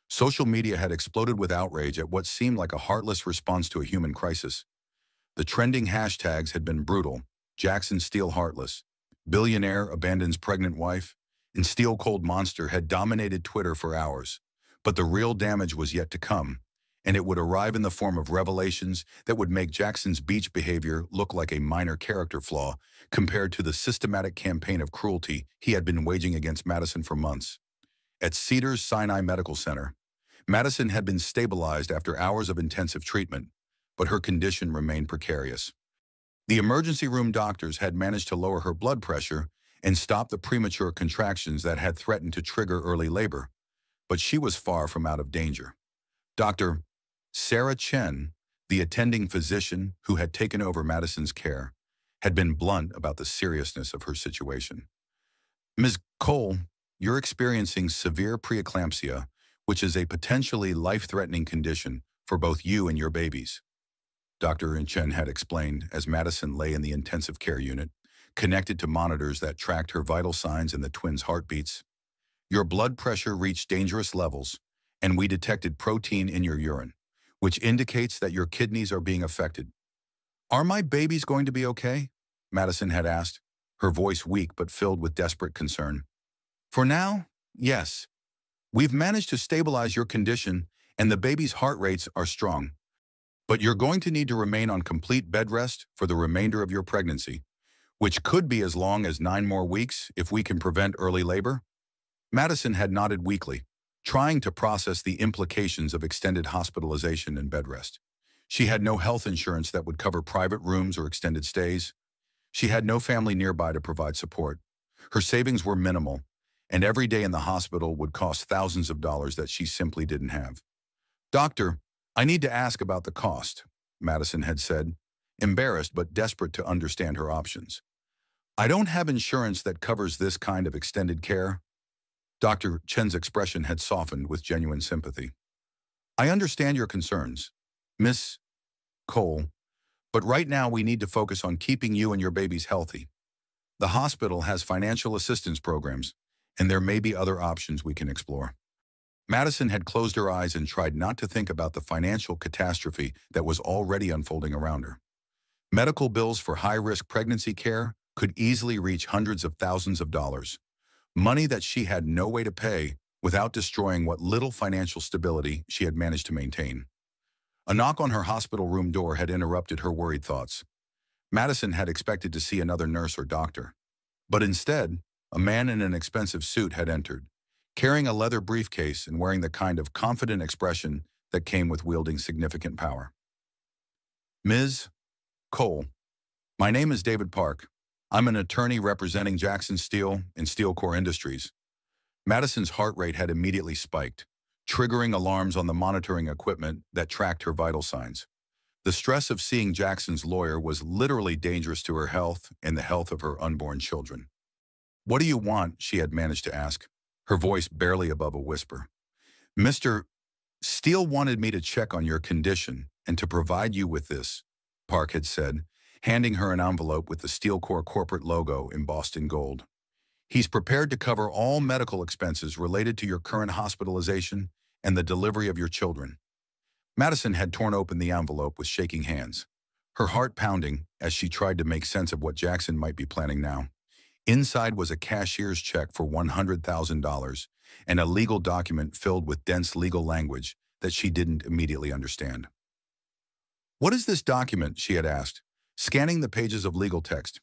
Social media had exploded with outrage at what seemed like a heartless response to a human crisis. The trending hashtags had been brutal: Jackson Steele heartless, billionaire abandons pregnant wife, and Steel Cold monster had dominated Twitter for hours. But the real damage was yet to come, and it would arrive in the form of revelations that would make Jackson's beach behavior look like a minor character flaw compared to the systematic campaign of cruelty he had been waging against Madison for months. At Cedars-Sinai Medical Center, Madison had been stabilized after hours of intensive treatment, but her condition remained precarious. The emergency room doctors had managed to lower her blood pressure and stop the premature contractions that had threatened to trigger early labor, but she was far from out of danger. Dr. Sarah Chen, the attending physician who had taken over Madison's care, had been blunt about the seriousness of her situation. "Ms. Cole, you're experiencing severe preeclampsia, which is a potentially life-threatening condition for both you and your babies," Dr. Chen had explained as Madison lay in the intensive care unit, connected to monitors that tracked her vital signs and the twins' heartbeats. "Your blood pressure reached dangerous levels, and we detected protein in your urine, which indicates that your kidneys are being affected." "Are my babies going to be okay?" Madison had asked, her voice weak but filled with desperate concern. "For now, yes. We've managed to stabilize your condition, and the baby's heart rates are strong. But you're going to need to remain on complete bed rest for the remainder of your pregnancy, which could be as long as 9 more weeks if we can prevent early labor." Madison had nodded weakly, trying to process the implications of extended hospitalization and bed rest. She had no health insurance that would cover private rooms or extended stays. She had no family nearby to provide support. Her savings were minimal, and every day in the hospital would cost thousands of dollars that she simply didn't have. "Doctor, I need to ask about the cost," Madison had said, embarrassed but desperate to understand her options. "I don't have insurance that covers this kind of extended care." Dr. Chen's expression had softened with genuine sympathy. "I understand your concerns, Miss Cole, but right now we need to focus on keeping you and your babies healthy. The hospital has financial assistance programs, and there may be other options we can explore." Madison had closed her eyes and tried not to think about the financial catastrophe that was already unfolding around her. Medical bills for high-risk pregnancy care could easily reach hundreds of thousands of dollars, money that she had no way to pay without destroying what little financial stability she had managed to maintain. A knock on her hospital room door had interrupted her worried thoughts. Madison had expected to see another nurse or doctor, but instead, a man in an expensive suit had entered, carrying a leather briefcase and wearing the kind of confident expression that came with wielding significant power. "Ms. Cole, my name is David Park. I'm an attorney representing Jackson Steel and Steel Core Industries." Madison's heart rate had immediately spiked, triggering alarms on the monitoring equipment that tracked her vital signs. The stress of seeing Jackson's lawyer was literally dangerous to her health and the health of her unborn children. "What do you want?" she had managed to ask, her voice barely above a whisper. "Mr. Steele wanted me to check on your condition and to provide you with this," Park had said, handing her an envelope with the Steel Core corporate logo embossed in gold. "He's prepared to cover all medical expenses related to your current hospitalization and the delivery of your children." Madison had torn open the envelope with shaking hands, her heart pounding as she tried to make sense of what Jackson might be planning now. Inside was a cashier's check for $100,000 and a legal document filled with dense legal language that she didn't immediately understand. "What is this document?" she had asked, scanning the pages of legal text.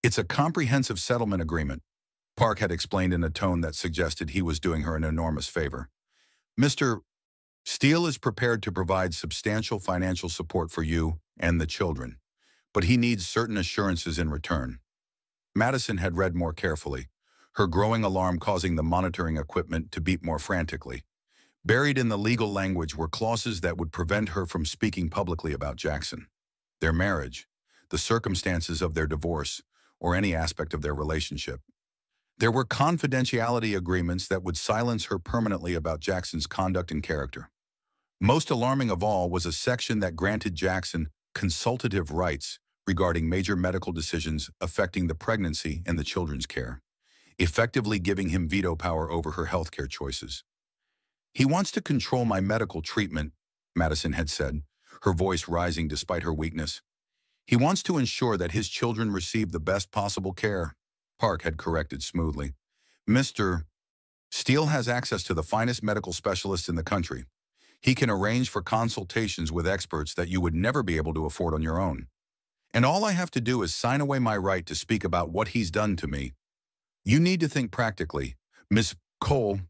"It's a comprehensive settlement agreement," Park had explained in a tone that suggested he was doing her an enormous favor. "Mr. Steele is prepared to provide substantial financial support for you and the children, but he needs certain assurances in return." Madison had read more carefully, her growing alarm causing the monitoring equipment to beat more frantically. Buried in the legal language were clauses that would prevent her from speaking publicly about Jackson, their marriage, the circumstances of their divorce, or any aspect of their relationship. There were confidentiality agreements that would silence her permanently about Jackson's conduct and character. Most alarming of all was a section that granted Jackson consultative rights regarding major medical decisions affecting the pregnancy and the children's care, effectively giving him veto power over her healthcare choices. "He wants to control my medical treatment," Madison had said, her voice rising despite her weakness. "He wants to ensure that his children receive the best possible care," Park had corrected smoothly. "Mr. Steele has access to the finest medical specialists in the country. He can arrange for consultations with experts that you would never be able to afford on your own. And all I have to do is sign away my right to speak about what he's done to me. You need to think practically. Miss Cole,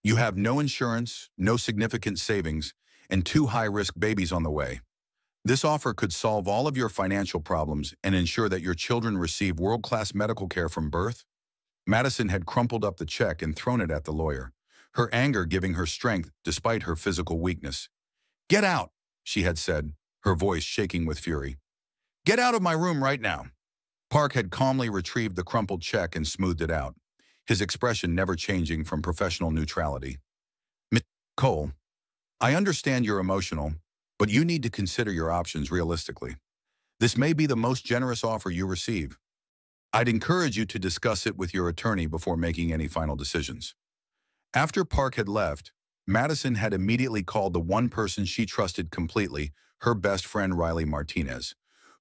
you have no insurance, no significant savings, and 2 high-risk babies on the way. This offer could solve all of your financial problems and ensure that your children receive world-class medical care from birth." Madison had crumpled up the check and thrown it at the lawyer, her anger giving her strength despite her physical weakness. "Get out," she had said, her voice shaking with fury. "Get out of my room right now." Park had calmly retrieved the crumpled check and smoothed it out, his expression never changing from professional neutrality. "Miss Cole, I understand you're emotional, but you need to consider your options realistically. This may be the most generous offer you receive. I'd encourage you to discuss it with your attorney before making any final decisions." After Park had left, Madison had immediately called the one person she trusted completely, her best friend Riley Martinez,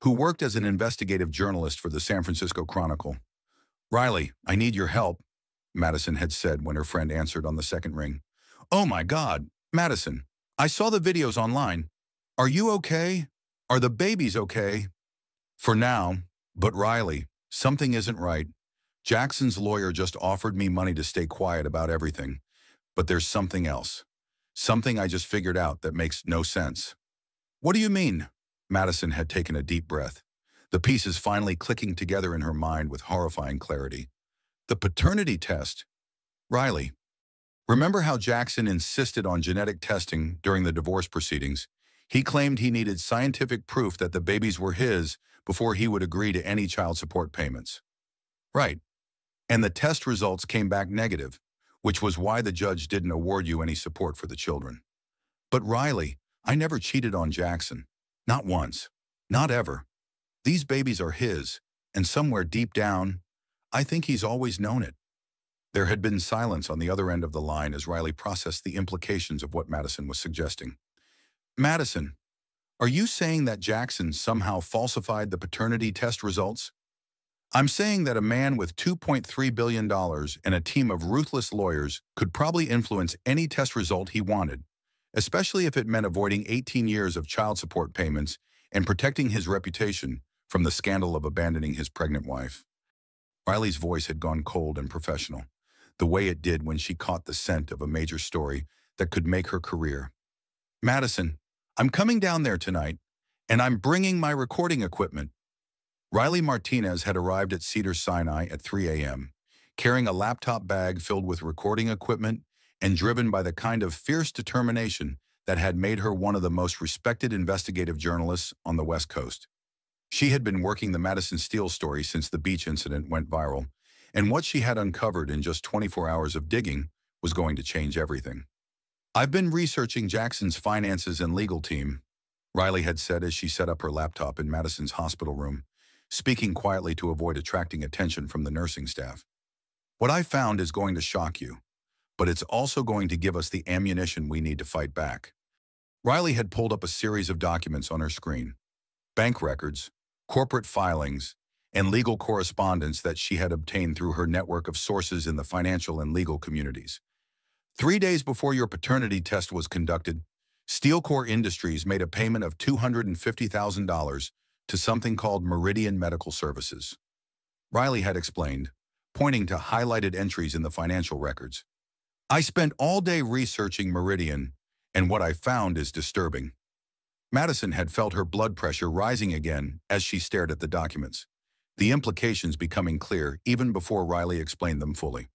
who worked as an investigative journalist for the San Francisco Chronicle. "Riley, I need your help," Madison had said when her friend answered on the second ring. "Oh my God, Madison, I saw the videos online. Are you okay? Are the babies okay?" "For now, but Riley, something isn't right. Jackson's lawyer just offered me money to stay quiet about everything, but there's something else. Something I just figured out that makes no sense." "What do you mean?" Madison had taken a deep breath, the pieces finally clicking together in her mind with horrifying clarity. "The paternity test. Riley, remember how Jackson insisted on genetic testing during the divorce proceedings? He claimed he needed scientific proof that the babies were his before he would agree to any child support payments." "Right. And the test results came back negative, which was why the judge didn't award you any support for the children." "But Riley, I never cheated on Jackson. Not once. Not ever. These babies are his, and somewhere deep down, I think he's always known it. There had been silence on the other end of the line as Riley processed the implications of what Madison was suggesting. Madison, are you saying that Jackson somehow falsified the paternity test results? I'm saying that a man with $2.3 billion and a team of ruthless lawyers could probably influence any test result he wanted, especially if it meant avoiding 18 years of child support payments and protecting his reputation from the scandal of abandoning his pregnant wife. Riley's voice had gone cold and professional, the way it did when she caught the scent of a major story that could make her career. Madison, I'm coming down there tonight, and I'm bringing my recording equipment. Riley Martinez had arrived at Cedars-Sinai at 3 a.m., carrying a laptop bag filled with recording equipment and driven by the kind of fierce determination that had made her one of the most respected investigative journalists on the West Coast. She had been working the Madison Steele story since the beach incident went viral, and what she had uncovered in just 24 hours of digging was going to change everything. I've been researching Jackson's finances and legal team, Riley had said as she set up her laptop in Madison's hospital room, speaking quietly to avoid attracting attention from the nursing staff. What I found is going to shock you, but it's also going to give us the ammunition we need to fight back. Riley had pulled up a series of documents on her screen: bank records, corporate filings, and legal correspondence that she had obtained through her network of sources in the financial and legal communities. 3 days before your paternity test was conducted, Steelcore Industries made a payment of $250,000 to something called Meridian Medical Services. Riley had explained, pointing to highlighted entries in the financial records. I spent all day researching Meridian, and what I found is disturbing. Madison had felt her blood pressure rising again as she stared at the documents, the implications becoming clear even before Riley explained them fully.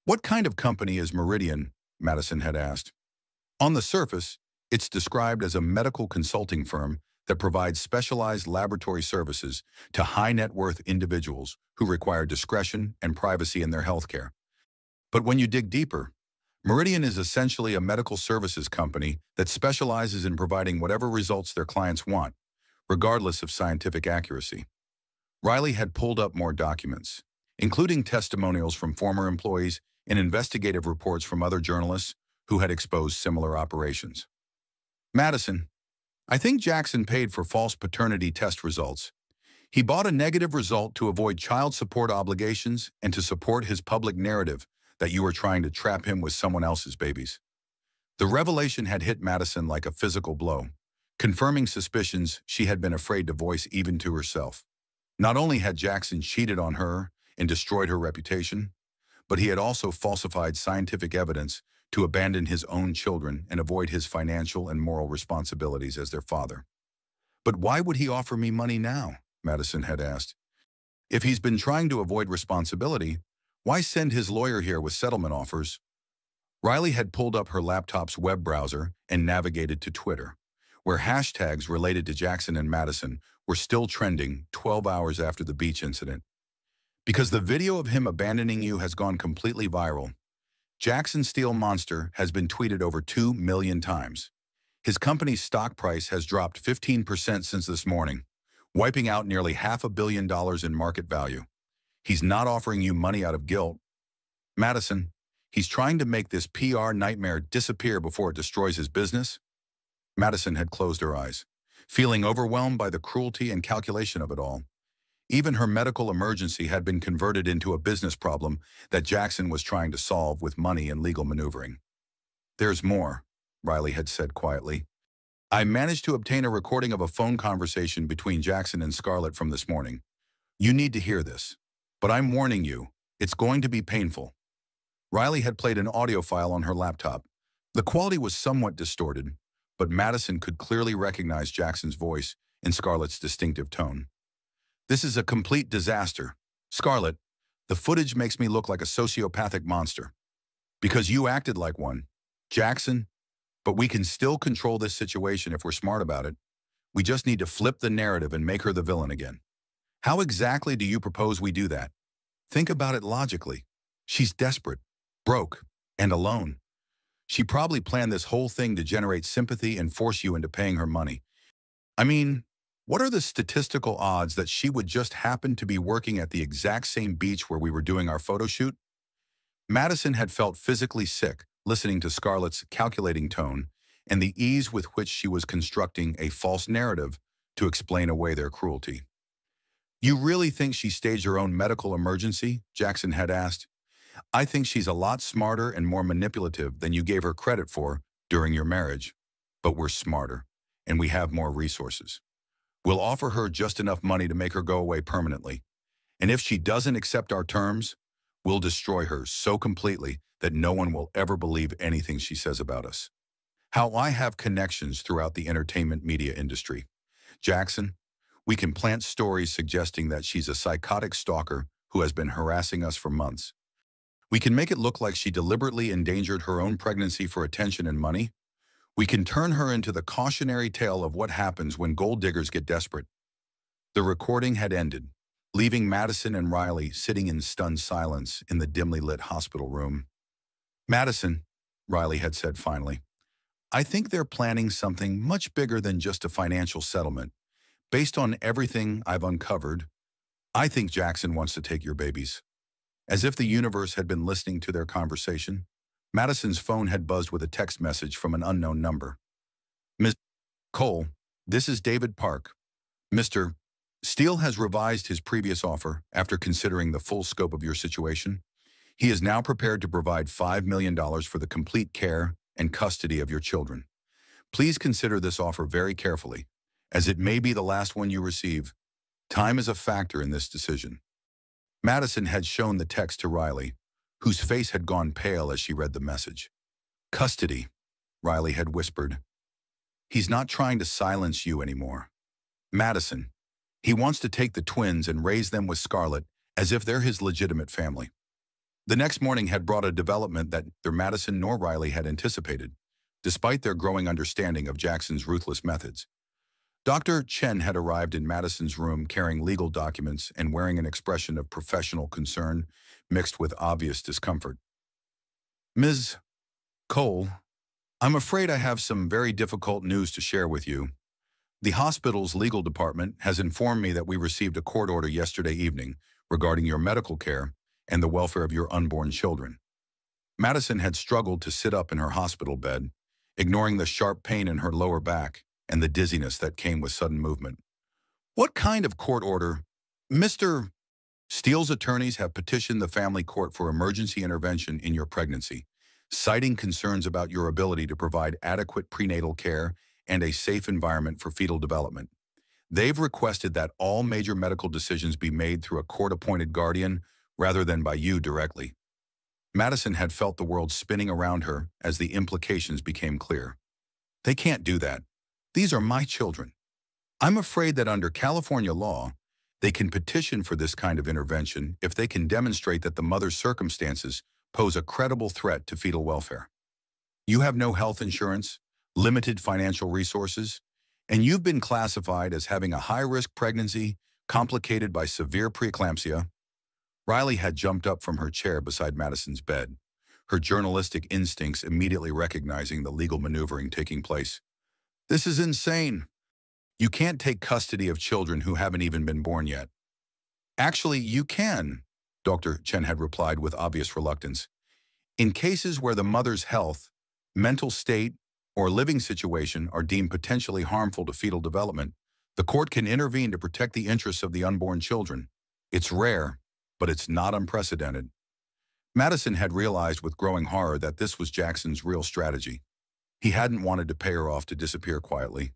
What kind of company is Meridian? Madison had asked. On the surface, it's described as a medical consulting firm that provides specialized laboratory services to high-net-worth individuals who require discretion and privacy in their healthcare. But when you dig deeper, Meridian is essentially a medical services company that specializes in providing whatever results their clients want, regardless of scientific accuracy. Riley had pulled up more documents, including testimonials from former employees and investigative reports from other journalists who had exposed similar operations. Madison, I think Jackson paid for false paternity test results. He bought a negative result to avoid child support obligations and to support his public narrative that you were trying to trap him with someone else's babies. The revelation had hit Madison like a physical blow, confirming suspicions she had been afraid to voice even to herself. Not only had Jackson cheated on her and destroyed her reputation, but he had also falsified scientific evidence to abandon his own children and avoid his financial and moral responsibilities as their father. But why would he offer me money now? Madison had asked. If he's been trying to avoid responsibility, why send his lawyer here with settlement offers? Riley had pulled up her laptop's web browser and navigated to Twitter, where hashtags related to Jackson and Madison were still trending 12 hours after the beach incident. Because the video of him abandoning you has gone completely viral, Jackson Steele Monster has been tweeted over 2 million times. His company's stock price has dropped 15% since this morning, wiping out nearly $500 million in market value. He's not offering you money out of guilt. Madison, he's trying to make this PR nightmare disappear before it destroys his business. Madison had closed her eyes, feeling overwhelmed by the cruelty and calculation of it all. Even her medical emergency had been converted into a business problem that Jackson was trying to solve with money and legal maneuvering. There's more, Riley had said quietly. I managed to obtain a recording of a phone conversation between Jackson and Scarlett from this morning. You need to hear this, but I'm warning you, it's going to be painful. Riley had played an audio file on her laptop. The quality was somewhat distorted, but Madison could clearly recognize Jackson's voice and Scarlett's distinctive tone. This is a complete disaster. Scarlett, the footage makes me look like a sociopathic monster. Because you acted like one. Jackson, but we can still control this situation if we're smart about it. We just need to flip the narrative and make her the villain again. How exactly do you propose we do that? Think about it logically. She's desperate, broke, and alone. She probably planned this whole thing to generate sympathy and force you into paying her money. I mean, what are the statistical odds that she would just happen to be working at the exact same beach where we were doing our photo shoot? Madison had felt physically sick listening to Scarlett's calculating tone and the ease with which she was constructing a false narrative to explain away their cruelty. "You really think she staged her own medical emergency?" Jackson had asked. "I think she's a lot smarter and more manipulative than you gave her credit for during your marriage. But we're smarter, and we have more resources. We'll offer her just enough money to make her go away permanently. And if she doesn't accept our terms, we'll destroy her so completely that no one will ever believe anything she says about us." How I have connections throughout the entertainment media industry. Jackson, we can plant stories suggesting that she's a psychotic stalker who has been harassing us for months. We can make it look like she deliberately endangered her own pregnancy for attention and money. We can turn her into the cautionary tale of what happens when gold diggers get desperate. The recording had ended, leaving Madison and Riley sitting in stunned silence in the dimly lit hospital room. "Madison," Riley had said finally, "I think they're planning something much bigger than just a financial settlement. Based on everything I've uncovered, I think Jackson wants to take your babies." As if the universe had been listening to their conversation, Madison's phone had buzzed with a text message from an unknown number. "Ms. Cole, this is David Park. Mr. Steele has revised his previous offer after considering the full scope of your situation. He is now prepared to provide $5 million for the complete care and custody of your children. Please consider this offer very carefully, as it may be the last one you receive. Time is a factor in this decision." Madison had shown the text to Riley, whose face had gone pale as she read the message. "Custody," Riley had whispered. "He's not trying to silence you anymore. Madison, he wants to take the twins and raise them with Scarlett as if they're his legitimate family." The next morning had brought a development that neither Madison nor Riley had anticipated, despite their growing understanding of Jackson's ruthless methods. Dr. Chen had arrived in Madison's room carrying legal documents and wearing an expression of professional concern mixed with obvious discomfort. "Ms. Cole, I'm afraid I have some very difficult news to share with you. The hospital's legal department has informed me that we received a court order yesterday evening regarding your medical care and the welfare of your unborn children." Madison had struggled to sit up in her hospital bed, ignoring the sharp pain in her lower back and the dizziness that came with sudden movement. "What kind of court order?" "Mr. Steele's attorneys have petitioned the family court for emergency intervention in your pregnancy, citing concerns about your ability to provide adequate prenatal care and a safe environment for fetal development. They've requested that all major medical decisions be made through a court-appointed guardian rather than by you directly." Madison had felt the world spinning around her as the implications became clear. "They can't do that. These are my children. I'm afraid that under California law, they can petition for this kind of intervention if they can demonstrate that the mother's circumstances pose a credible threat to fetal welfare. You have no health insurance, limited financial resources, and you've been classified as having a high-risk pregnancy complicated by severe preeclampsia." Riley had jumped up from her chair beside Madison's bed, her journalistic instincts immediately recognizing the legal maneuvering taking place. "This is insane. You can't take custody of children who haven't even been born yet." "Actually, you can," Dr. Chen had replied with obvious reluctance. "In cases where the mother's health, mental state, or living situation are deemed potentially harmful to fetal development, the court can intervene to protect the interests of the unborn children. It's rare, but it's not unprecedented." Madison had realized with growing horror that this was Jackson's real strategy. He hadn't wanted to pay her off to disappear quietly.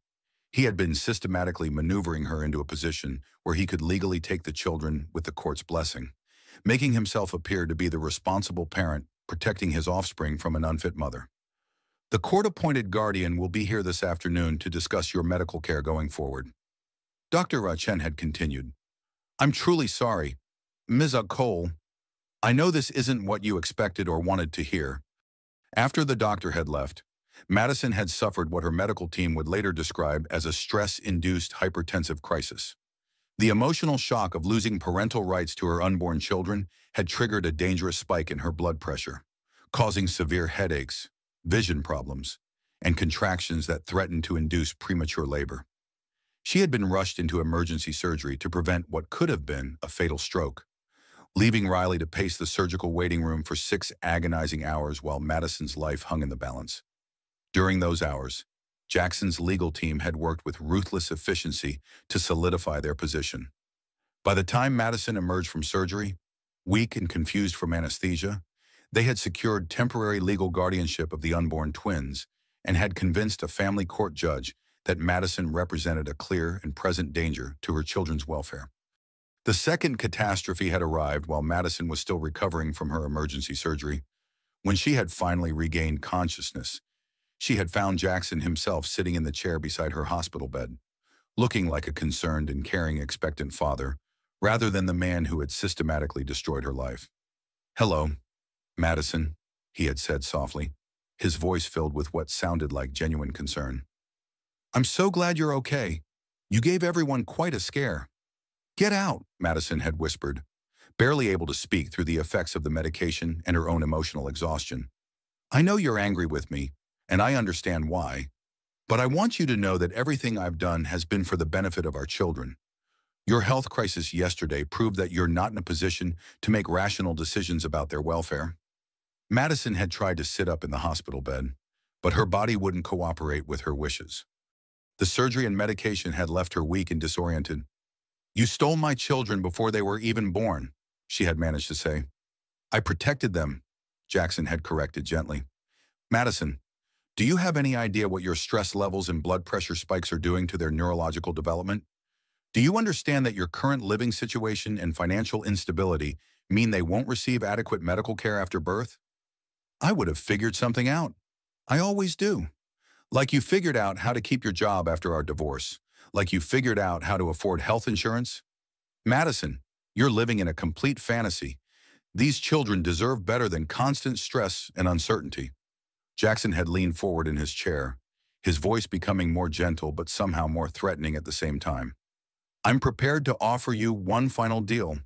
He had been systematically maneuvering her into a position where he could legally take the children with the court's blessing, making himself appear to be the responsible parent protecting his offspring from an unfit mother. "The court-appointed guardian will be here this afternoon to discuss your medical care going forward." Dr. Chen had continued, "I'm truly sorry. Ms. Cole, I know this isn't what you expected or wanted to hear." After the doctor had left, Madison had suffered what her medical team would later describe as a stress-induced hypertensive crisis. The emotional shock of losing parental rights to her unborn children had triggered a dangerous spike in her blood pressure, causing severe headaches, vision problems, and contractions that threatened to induce premature labor. She had been rushed into emergency surgery to prevent what could have been a fatal stroke. leaving Riley to pace the surgical waiting room for 6 agonizing hours while Madison's life hung in the balance. During those hours, Jackson's legal team had worked with ruthless efficiency to solidify their position. By the time Madison emerged from surgery, weak and confused from anesthesia, they had secured temporary legal guardianship of the unborn twins and had convinced a family court judge that Madison represented a clear and present danger to her children's welfare. The second catastrophe had arrived while Madison was still recovering from her emergency surgery. When she had finally regained consciousness, she had found Jackson himself sitting in the chair beside her hospital bed, looking like a concerned and caring expectant father, rather than the man who had systematically destroyed her life. "Hello, Madison," he had said softly, his voice filled with what sounded like genuine concern. "I'm so glad you're okay. You gave everyone quite a scare." "Get out," Madison had whispered, barely able to speak through the effects of the medication and her own emotional exhaustion. "I know you're angry with me, and I understand why, but I want you to know that everything I've done has been for the benefit of our children. Your health crisis yesterday proved that you're not in a position to make rational decisions about their welfare." Madison had tried to sit up in the hospital bed, but her body wouldn't cooperate with her wishes. The surgery and medication had left her weak and disoriented. "You stole my children before they were even born," she had managed to say. "I protected them," Jackson had corrected gently. "Madison, do you have any idea what your stress levels and blood pressure spikes are doing to their neurological development? Do you understand that your current living situation and financial instability mean they won't receive adequate medical care after birth?" "I would have figured something out. I always do. Like you figured out how to keep your job after our divorce. Like you figured out how to afford health insurance. Madison, you're living in a complete fantasy. These children deserve better than constant stress and uncertainty." Jackson had leaned forward in his chair, his voice becoming more gentle but somehow more threatening at the same time. "I'm prepared to offer you one final deal.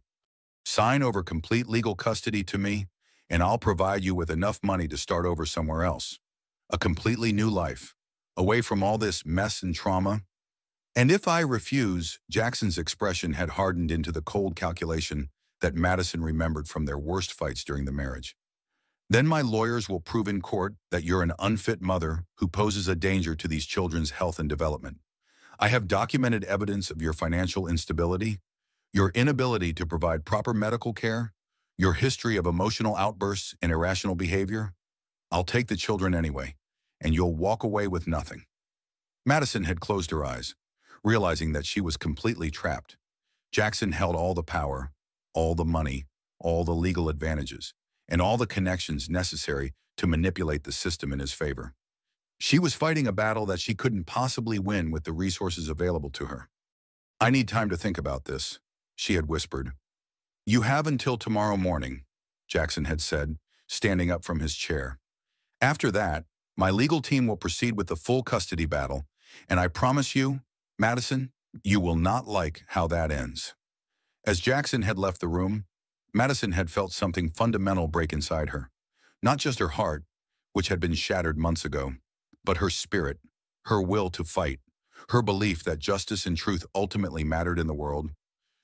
Sign over complete legal custody to me, and I'll provide you with enough money to start over somewhere else. A completely new life, away from all this mess and trauma." "And if I refuse," Jackson's expression had hardened into the cold calculation that Madison remembered from their worst fights during the marriage. "Then my lawyers will prove in court that you're an unfit mother who poses a danger to these children's health and development. I have documented evidence of your financial instability, your inability to provide proper medical care, your history of emotional outbursts and irrational behavior. I'll take the children anyway, and you'll walk away with nothing." Madison had closed her eyes, realizing that she was completely trapped. Jackson held all the power, all the money, all the legal advantages, and all the connections necessary to manipulate the system in his favor. She was fighting a battle that she couldn't possibly win with the resources available to her. "I need time to think about this," she had whispered. "You have until tomorrow morning," Jackson had said, standing up from his chair. "After that, my legal team will proceed with the full custody battle, and I promise you, Madison, you will not like how that ends." As Jackson had left the room, Madison had felt something fundamental break inside her. Not just her heart, which had been shattered months ago, but her spirit, her will to fight, her belief that justice and truth ultimately mattered in the world.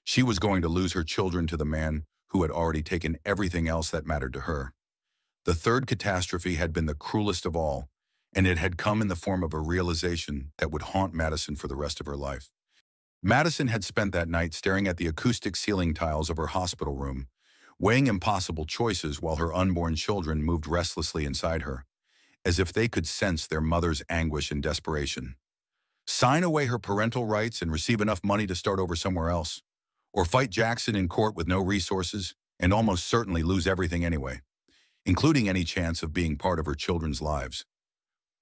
She was going to lose her children to the man who had already taken everything else that mattered to her. The third catastrophe had been the cruelest of all, and it had come in the form of a realization that would haunt Madison for the rest of her life. Madison had spent that night staring at the acoustic ceiling tiles of her hospital room, weighing impossible choices while her unborn children moved restlessly inside her, as if they could sense their mother's anguish and desperation. Sign away her parental rights and receive enough money to start over somewhere else, or fight Jackson in court with no resources and almost certainly lose everything anyway, including any chance of being part of her children's lives.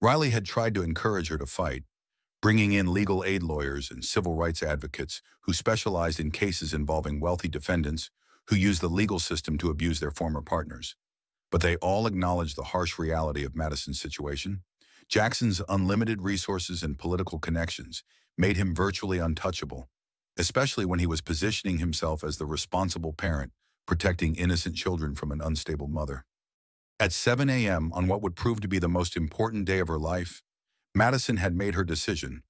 Riley had tried to encourage her to fight, bringing in legal aid lawyers and civil rights advocates who specialized in cases involving wealthy defendants who used the legal system to abuse their former partners. But they all acknowledged the harsh reality of Madison's situation. Jackson's unlimited resources and political connections made him virtually untouchable, especially when he was positioning himself as the responsible parent, protecting innocent children from an unstable mother. At 7 a.m. on what would prove to be the most important day of her life, Madison had made her decision.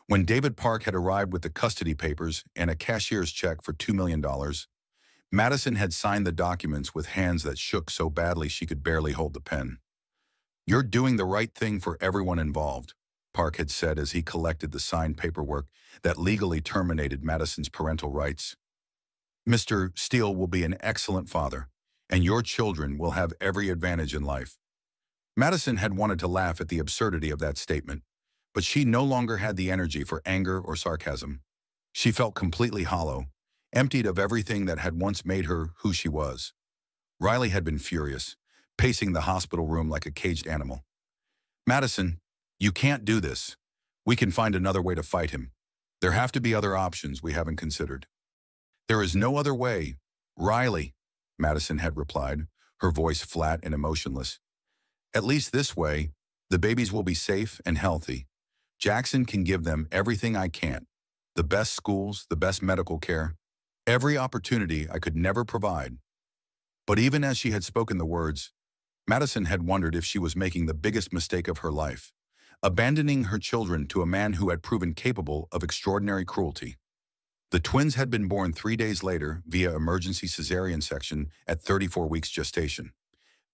When David Park had arrived with the custody papers and a cashier's check for $2 million, Madison had signed the documents with hands that shook so badly she could barely hold the pen. "You're doing the right thing for everyone involved," Park had said as he collected the signed paperwork that legally terminated Madison's parental rights. "Mr. Steele will be an excellent father, and your children will have every advantage in life." Madison had wanted to laugh at the absurdity of that statement, but she no longer had the energy for anger or sarcasm. She felt completely hollow, emptied of everything that had once made her who she was. Riley had been furious, pacing the hospital room like a caged animal. "Madison, you can't do this. We can find another way to fight him. There have to be other options we haven't considered." "There is no other way, Riley," Madison had replied, her voice flat and emotionless. "At least this way, the babies will be safe and healthy. Jackson can give them everything I can't. The best schools, the best medical care, every opportunity I could never provide." But even as she had spoken the words, Madison had wondered if she was making the biggest mistake of her life, abandoning her children to a man who had proven capable of extraordinary cruelty. The twins had been born 3 days later via emergency cesarean section at 34 weeks gestation.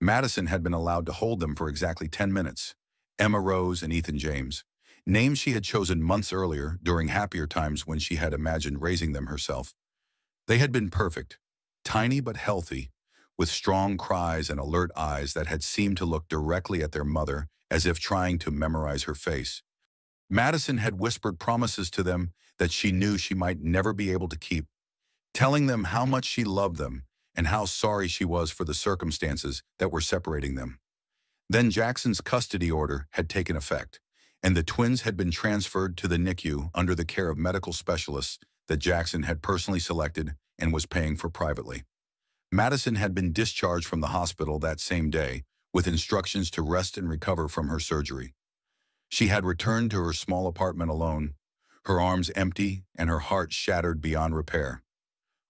Madison had been allowed to hold them for exactly 10 minutes. Emma Rose and Ethan James, names she had chosen months earlier during happier times when she had imagined raising them herself. They had been perfect, tiny but healthy, with strong cries and alert eyes that had seemed to look directly at their mother as if trying to memorize her face. Madison had whispered promises to them that she knew she might never be able to keep, telling them how much she loved them and how sorry she was for the circumstances that were separating them. Then Jackson's custody order had taken effect, and the twins had been transferred to the NICU under the care of medical specialists that Jackson had personally selected and was paying for privately. Madison had been discharged from the hospital that same day with instructions to rest and recover from her surgery. She had returned to her small apartment alone, her arms empty and her heart shattered beyond repair.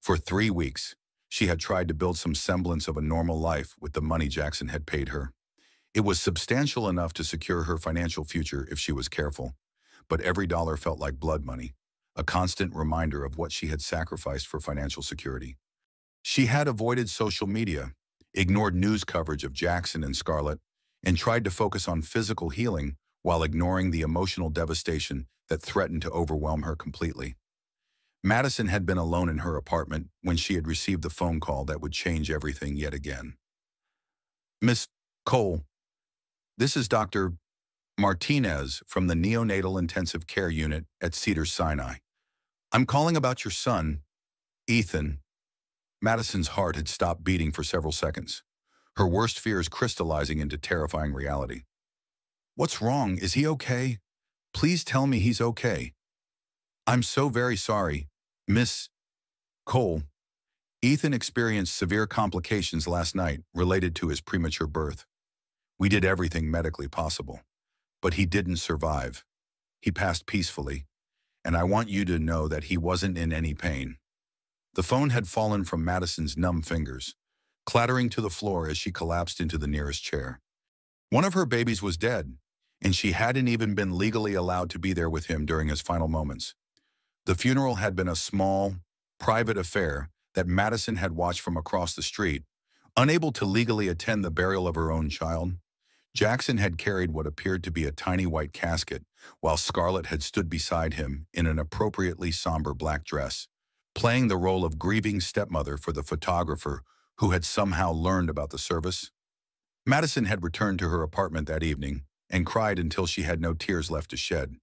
For 3 weeks, she had tried to build some semblance of a normal life with the money Jackson had paid her. It was substantial enough to secure her financial future if she was careful, but every dollar felt like blood money, a constant reminder of what she had sacrificed for financial security. She had avoided social media, ignored news coverage of Jackson and Scarlett, and tried to focus on physical healing while ignoring the emotional devastation that threatened to overwhelm her completely. Madison had been alone in her apartment when she had received the phone call that would change everything yet again. "Miss Cole, this is Dr. Martinez from the Neonatal Intensive Care Unit at Cedars-Sinai. I'm calling about your son, Ethan." Madison's heart had stopped beating for several seconds, her worst fears crystallizing into terrifying reality. "What's wrong? Is he okay? Please tell me he's okay." "I'm so very sorry, Miss Cole. Ethan experienced severe complications last night related to his premature birth. We did everything medically possible, but he didn't survive. He passed peacefully, and I want you to know that he wasn't in any pain." The phone had fallen from Madison's numb fingers, clattering to the floor as she collapsed into the nearest chair. One of her babies was dead, and she hadn't even been legally allowed to be there with him during his final moments. The funeral had been a small, private affair that Madison had watched from across the street, unable to legally attend the burial of her own child. Jackson had carried what appeared to be a tiny white casket, while Scarlett had stood beside him in an appropriately somber black dress, playing the role of grieving stepmother for the photographer who had somehow learned about the service. Madison had returned to her apartment that evening and cried until she had no tears left to shed.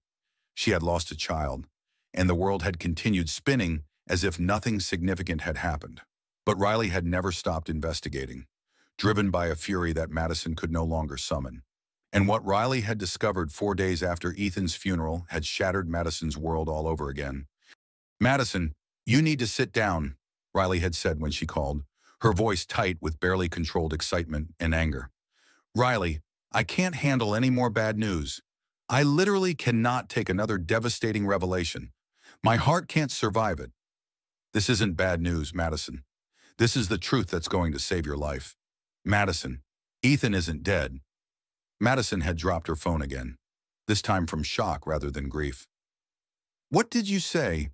She had lost a child, and the world had continued spinning as if nothing significant had happened. But Riley had never stopped investigating, driven by a fury that Madison could no longer summon. And what Riley had discovered 4 days after Ethan's funeral had shattered Madison's world all over again. "Madison, you need to sit down," Riley had said when she called, her voice tight with barely controlled excitement and anger. "Riley, I can't handle any more bad news. I literally cannot take another devastating revelation. My heart can't survive it." "This isn't bad news, Madison. This is the truth that's going to save your life. Madison, Ethan isn't dead." Madison had dropped her phone again, this time from shock rather than grief. "What did you say?"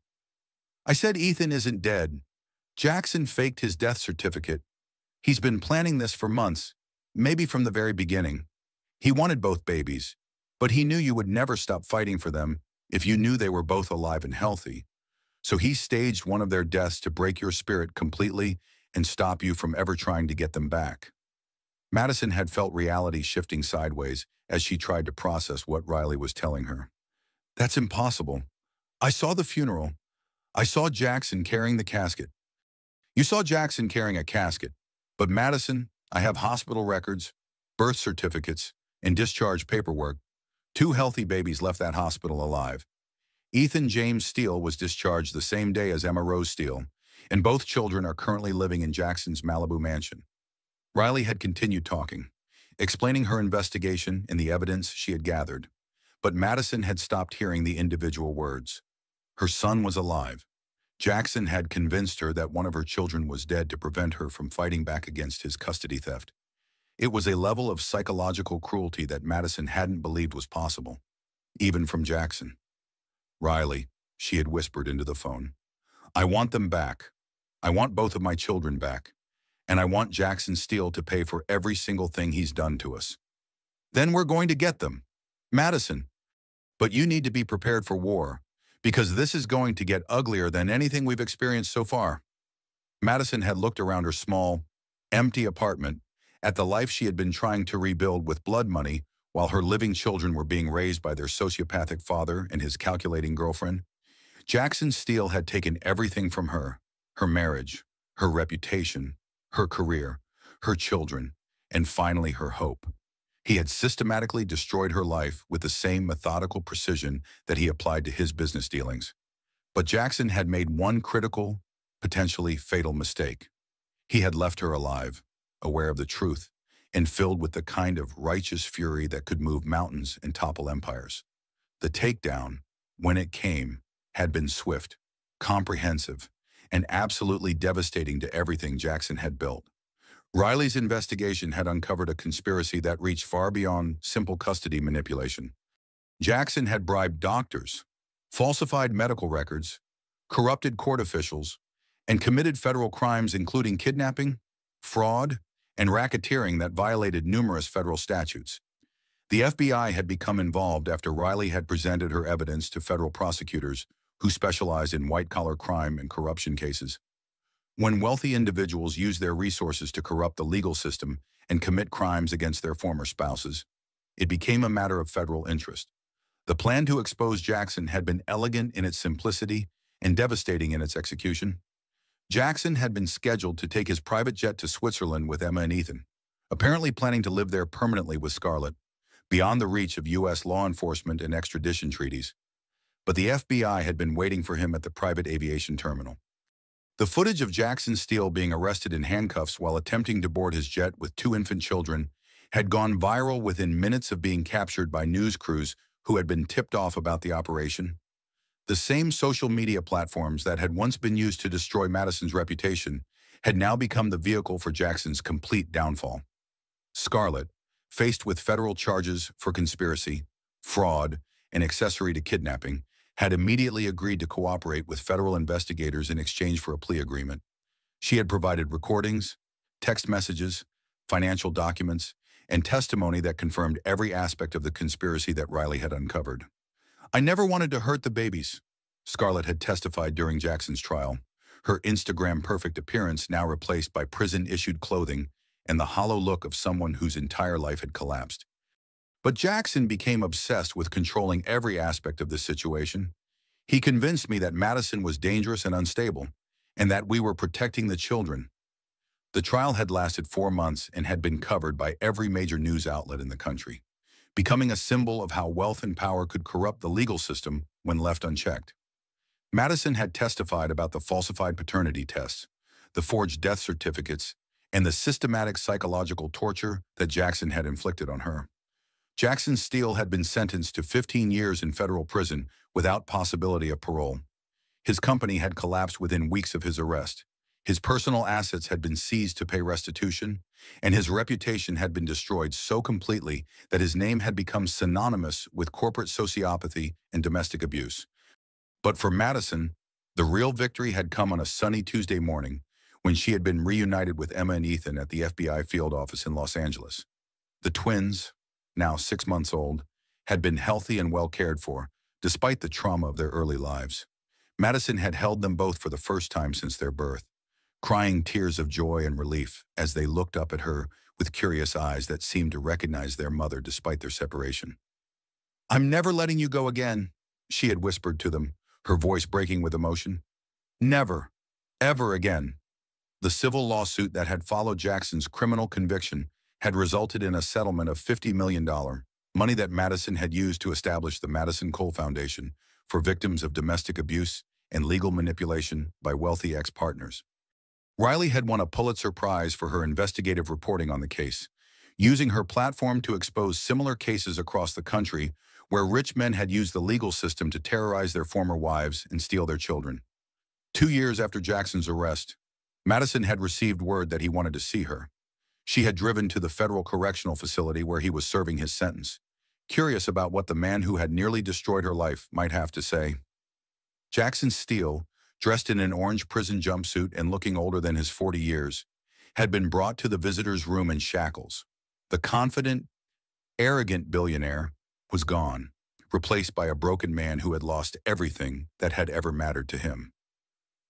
"I said Ethan isn't dead. Jackson faked his death certificate. He's been planning this for months, maybe from the very beginning. He wanted both babies, but he knew you would never stop fighting for them if you knew they were both alive and healthy. So he staged one of their deaths to break your spirit completely and stop you from ever trying to get them back. Madison had felt reality shifting sideways as she tried to process what Riley was telling her. That's impossible. I saw the funeral. I saw Jackson carrying the casket. You saw Jackson carrying a casket, but Madison, I have hospital records, birth certificates, and discharge paperwork. 2 healthy babies left that hospital alive. Ethan James Steele was discharged the same day as Emma Rose Steele, and both children are currently living in Jackson's Malibu mansion. Riley had continued talking, explaining her investigation and the evidence she had gathered, but Madison had stopped hearing the individual words. Her son was alive. Jackson had convinced her that one of her children was dead to prevent her from fighting back against his custody theft. It was a level of psychological cruelty that Madison hadn't believed was possible, even from Jackson. Riley, she had whispered into the phone, I want them back. I want both of my children back. And I want Jackson Steele to pay for every single thing he's done to us. Then we're going to get them. Madison, but you need to be prepared for war, because this is going to get uglier than anything we've experienced so far. Madison had looked around her small, empty apartment at the life she had been trying to rebuild with blood money while her living children were being raised by their sociopathic father and his calculating girlfriend. Jackson Steele had taken everything from her marriage, her reputation, her career, her children, and finally her hope. He had systematically destroyed her life with the same methodical precision that he applied to his business dealings. But Jackson had made one critical, potentially fatal mistake. He had left her alive, aware of the truth, and filled with the kind of righteous fury that could move mountains and topple empires. The takedown, when it came, had been swift, comprehensive, and absolutely devastating to everything Jackson had built. Riley's investigation had uncovered a conspiracy that reached far beyond simple custody manipulation. Jackson had bribed doctors, falsified medical records, corrupted court officials, and committed federal crimes including kidnapping, fraud, and racketeering that violated numerous federal statutes. The FBI had become involved after Riley had presented her evidence to federal prosecutors who specialize in white-collar crime and corruption cases. When wealthy individuals use their resources to corrupt the legal system and commit crimes against their former spouses, it became a matter of federal interest. The plan to expose Jackson had been elegant in its simplicity and devastating in its execution. Jackson had been scheduled to take his private jet to Switzerland with Emma and Ethan, apparently planning to live there permanently with Scarlett, beyond the reach of U.S. law enforcement and extradition treaties. But the FBI had been waiting for him at the private aviation terminal. The footage of Jackson Steele being arrested in handcuffs while attempting to board his jet with 2 infant children had gone viral within minutes of being captured by news crews who had been tipped off about the operation. The same social media platforms that had once been used to destroy Madison's reputation had now become the vehicle for Jackson's complete downfall. Scarlett, faced with federal charges for conspiracy, fraud, and accessory to kidnapping, had immediately agreed to cooperate with federal investigators in exchange for a plea agreement. She had provided recordings, text messages, financial documents, and testimony that confirmed every aspect of the conspiracy that Riley had uncovered. I never wanted to hurt the babies, Scarlett had testified during Jackson's trial, her Instagram-perfect appearance now replaced by prison-issued clothing and the hollow look of someone whose entire life had collapsed. But Jackson became obsessed with controlling every aspect of this situation. He convinced me that Madison was dangerous and unstable, and that we were protecting the children. The trial had lasted 4 months and had been covered by every major news outlet in the country, becoming a symbol of how wealth and power could corrupt the legal system when left unchecked. Madison had testified about the falsified paternity tests, the forged death certificates, and the systematic psychological torture that Jackson had inflicted on her. Jackson Steele had been sentenced to 15 years in federal prison without possibility of parole. His company had collapsed within weeks of his arrest. His personal assets had been seized to pay restitution, and his reputation had been destroyed so completely that his name had become synonymous with corporate sociopathy and domestic abuse. But for Madison, the real victory had come on a sunny Tuesday morning when she had been reunited with Emma and Ethan at the FBI field office in Los Angeles. The twins, now 6 months old, had been healthy and well cared for, despite the trauma of their early lives. Madison had held them both for the first time since their birth, crying tears of joy and relief as they looked up at her with curious eyes that seemed to recognize their mother despite their separation. "I'm never letting you go again," she had whispered to them, her voice breaking with emotion. "Never, ever again." The civil lawsuit that had followed Jackson's criminal conviction had resulted in a settlement of $50 million, money that Madison had used to establish the Madison Cole Foundation for victims of domestic abuse and legal manipulation by wealthy ex-partners. Riley had won a Pulitzer Prize for her investigative reporting on the case, using her platform to expose similar cases across the country where rich men had used the legal system to terrorize their former wives and steal their children. 2 years after Jackson's arrest, Madison had received word that he wanted to see her. She had driven to the federal correctional facility where he was serving his sentence, curious about what the man who had nearly destroyed her life might have to say. Jackson Steele, dressed in an orange prison jumpsuit and looking older than his 40 years, had been brought to the visitor's room in shackles. The confident, arrogant billionaire was gone, replaced by a broken man who had lost everything that had ever mattered to him.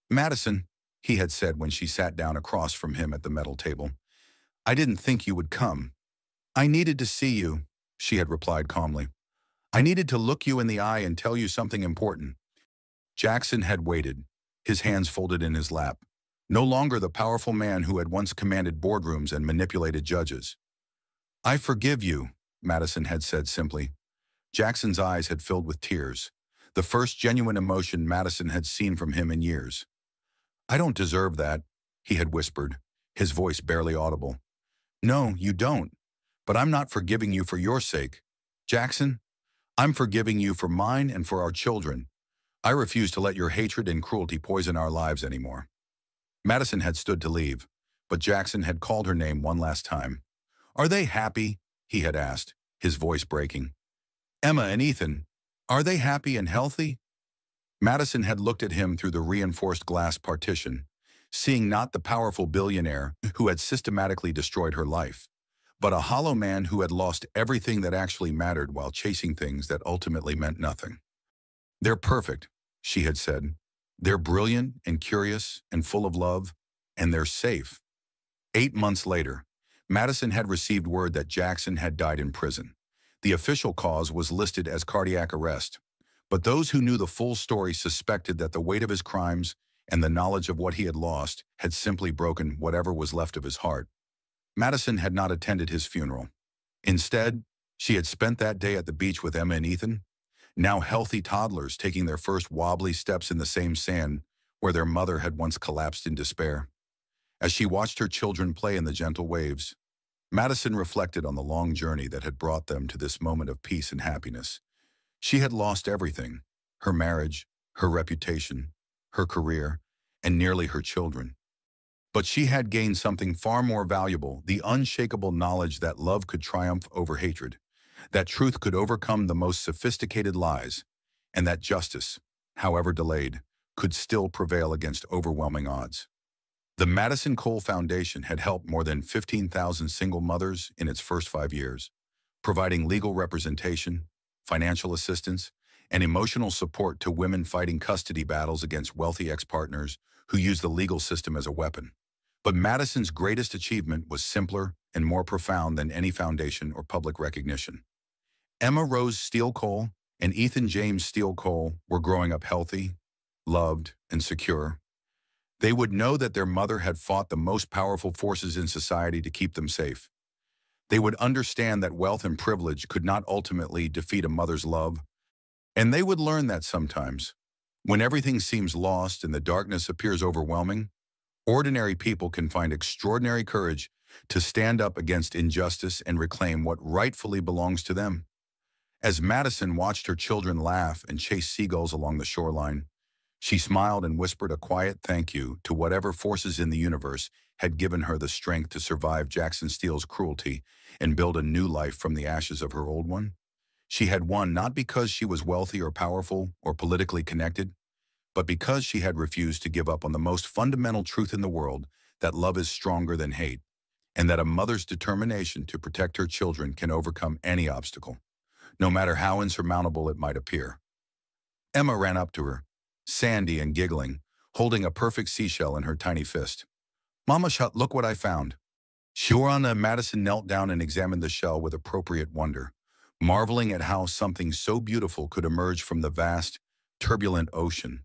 "Madison," he had said when she sat down across from him at the metal table, "I didn't think you would come." "I needed to see you," she had replied calmly. "I needed to look you in the eye and tell you something important." Jackson had waited, his hands folded in his lap, no longer the powerful man who had once commanded boardrooms and manipulated judges. "I forgive you," Madison had said simply. Jackson's eyes had filled with tears, the first genuine emotion Madison had seen from him in years. "I don't deserve that," he had whispered, his voice barely audible. "No, you don't. But I'm not forgiving you for your sake. Jackson, I'm forgiving you for mine and for our children. I refuse to let your hatred and cruelty poison our lives anymore." Madison had stood to leave, but Jackson had called her name one last time. "Are they happy?" he had asked, his voice breaking. "Emma and Ethan, are they happy and healthy?" Madison had looked at him through the reinforced glass partition, seeing not the powerful billionaire who had systematically destroyed her life, but a hollow man who had lost everything that actually mattered while chasing things that ultimately meant nothing. "They're perfect," she had said. "They're brilliant and curious and full of love, and they're safe." 8 months later, Madison had received word that Jackson had died in prison. The official cause was listed as cardiac arrest, but those who knew the full story suspected that the weight of his crimes and the knowledge of what he had lost had simply broken whatever was left of his heart. Madison had not attended his funeral. Instead, she had spent that day at the beach with Emma and Ethan, now healthy toddlers taking their first wobbly steps in the same sand where their mother had once collapsed in despair. As she watched her children play in the gentle waves, Madison reflected on the long journey that had brought them to this moment of peace and happiness. She had lost everything: her marriage, her reputation, her career, and nearly her children. But she had gained something far more valuable: the unshakable knowledge that love could triumph over hatred, that truth could overcome the most sophisticated lies, and that justice, however delayed, could still prevail against overwhelming odds. The Madison Cole Foundation had helped more than 15,000 single mothers in its first 5 years, providing legal representation, financial assistance, and emotional support to women fighting custody battles against wealthy ex-partners who use the legal system as a weapon. But Madison's greatest achievement was simpler and more profound than any foundation or public recognition. Emma Rose Steele Cole and Ethan James Steele Cole were growing up healthy, loved, and secure. They would know that their mother had fought the most powerful forces in society to keep them safe. They would understand that wealth and privilege could not ultimately defeat a mother's love. And they would learn that sometimes, when everything seems lost and the darkness appears overwhelming, ordinary people can find extraordinary courage to stand up against injustice and reclaim what rightfully belongs to them. As Madison watched her children laugh and chase seagulls along the shoreline, she smiled and whispered a quiet thank you to whatever forces in the universe had given her the strength to survive Jackson Steele's cruelty and build a new life from the ashes of her old one. She had won not because she was wealthy or powerful or politically connected, but because she had refused to give up on the most fundamental truth in the world, that love is stronger than hate, and that a mother's determination to protect her children can overcome any obstacle, no matter how insurmountable it might appear. Emma ran up to her, sandy and giggling, holding a perfect seashell in her tiny fist. "Mama, look what I found." Shauna and Madison knelt down and examined the shell with appropriate wonder, marveling at how something so beautiful could emerge from the vast, turbulent ocean.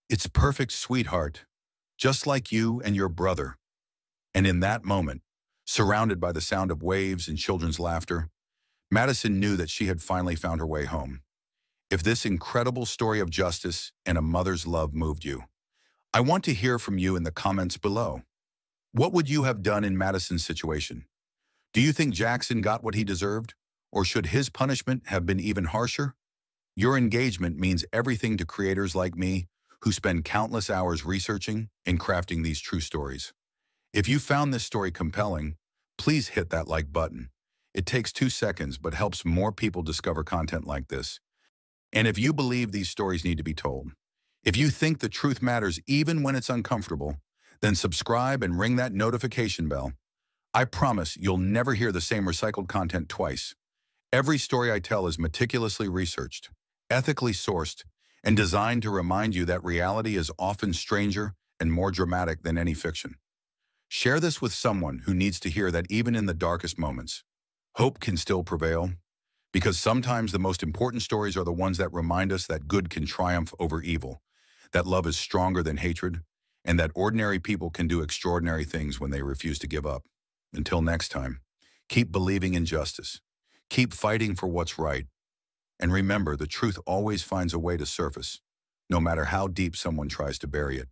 "It's perfect, sweetheart, just like you and your brother." And in that moment, surrounded by the sound of waves and children's laughter, Madison knew that she had finally found her way home. If this incredible story of justice and a mother's love moved you, I want to hear from you in the comments below. What would you have done in Madison's situation? Do you think Jackson got what he deserved? Or should his punishment have been even harsher? Your engagement means everything to creators like me who spend countless hours researching and crafting these true stories. If you found this story compelling, please hit that like button. It takes 2 seconds but helps more people discover content like this. And if you believe these stories need to be told, if you think the truth matters even when it's uncomfortable, then subscribe and ring that notification bell. I promise you'll never hear the same recycled content twice. Every story I tell is meticulously researched, ethically sourced, and designed to remind you that reality is often stranger and more dramatic than any fiction. Share this with someone who needs to hear that even in the darkest moments, hope can still prevail, because sometimes the most important stories are the ones that remind us that good can triumph over evil, that love is stronger than hatred, and that ordinary people can do extraordinary things when they refuse to give up. Until next time, keep believing in justice, keep fighting for what's right, and remember, the truth always finds a way to surface, no matter how deep someone tries to bury it.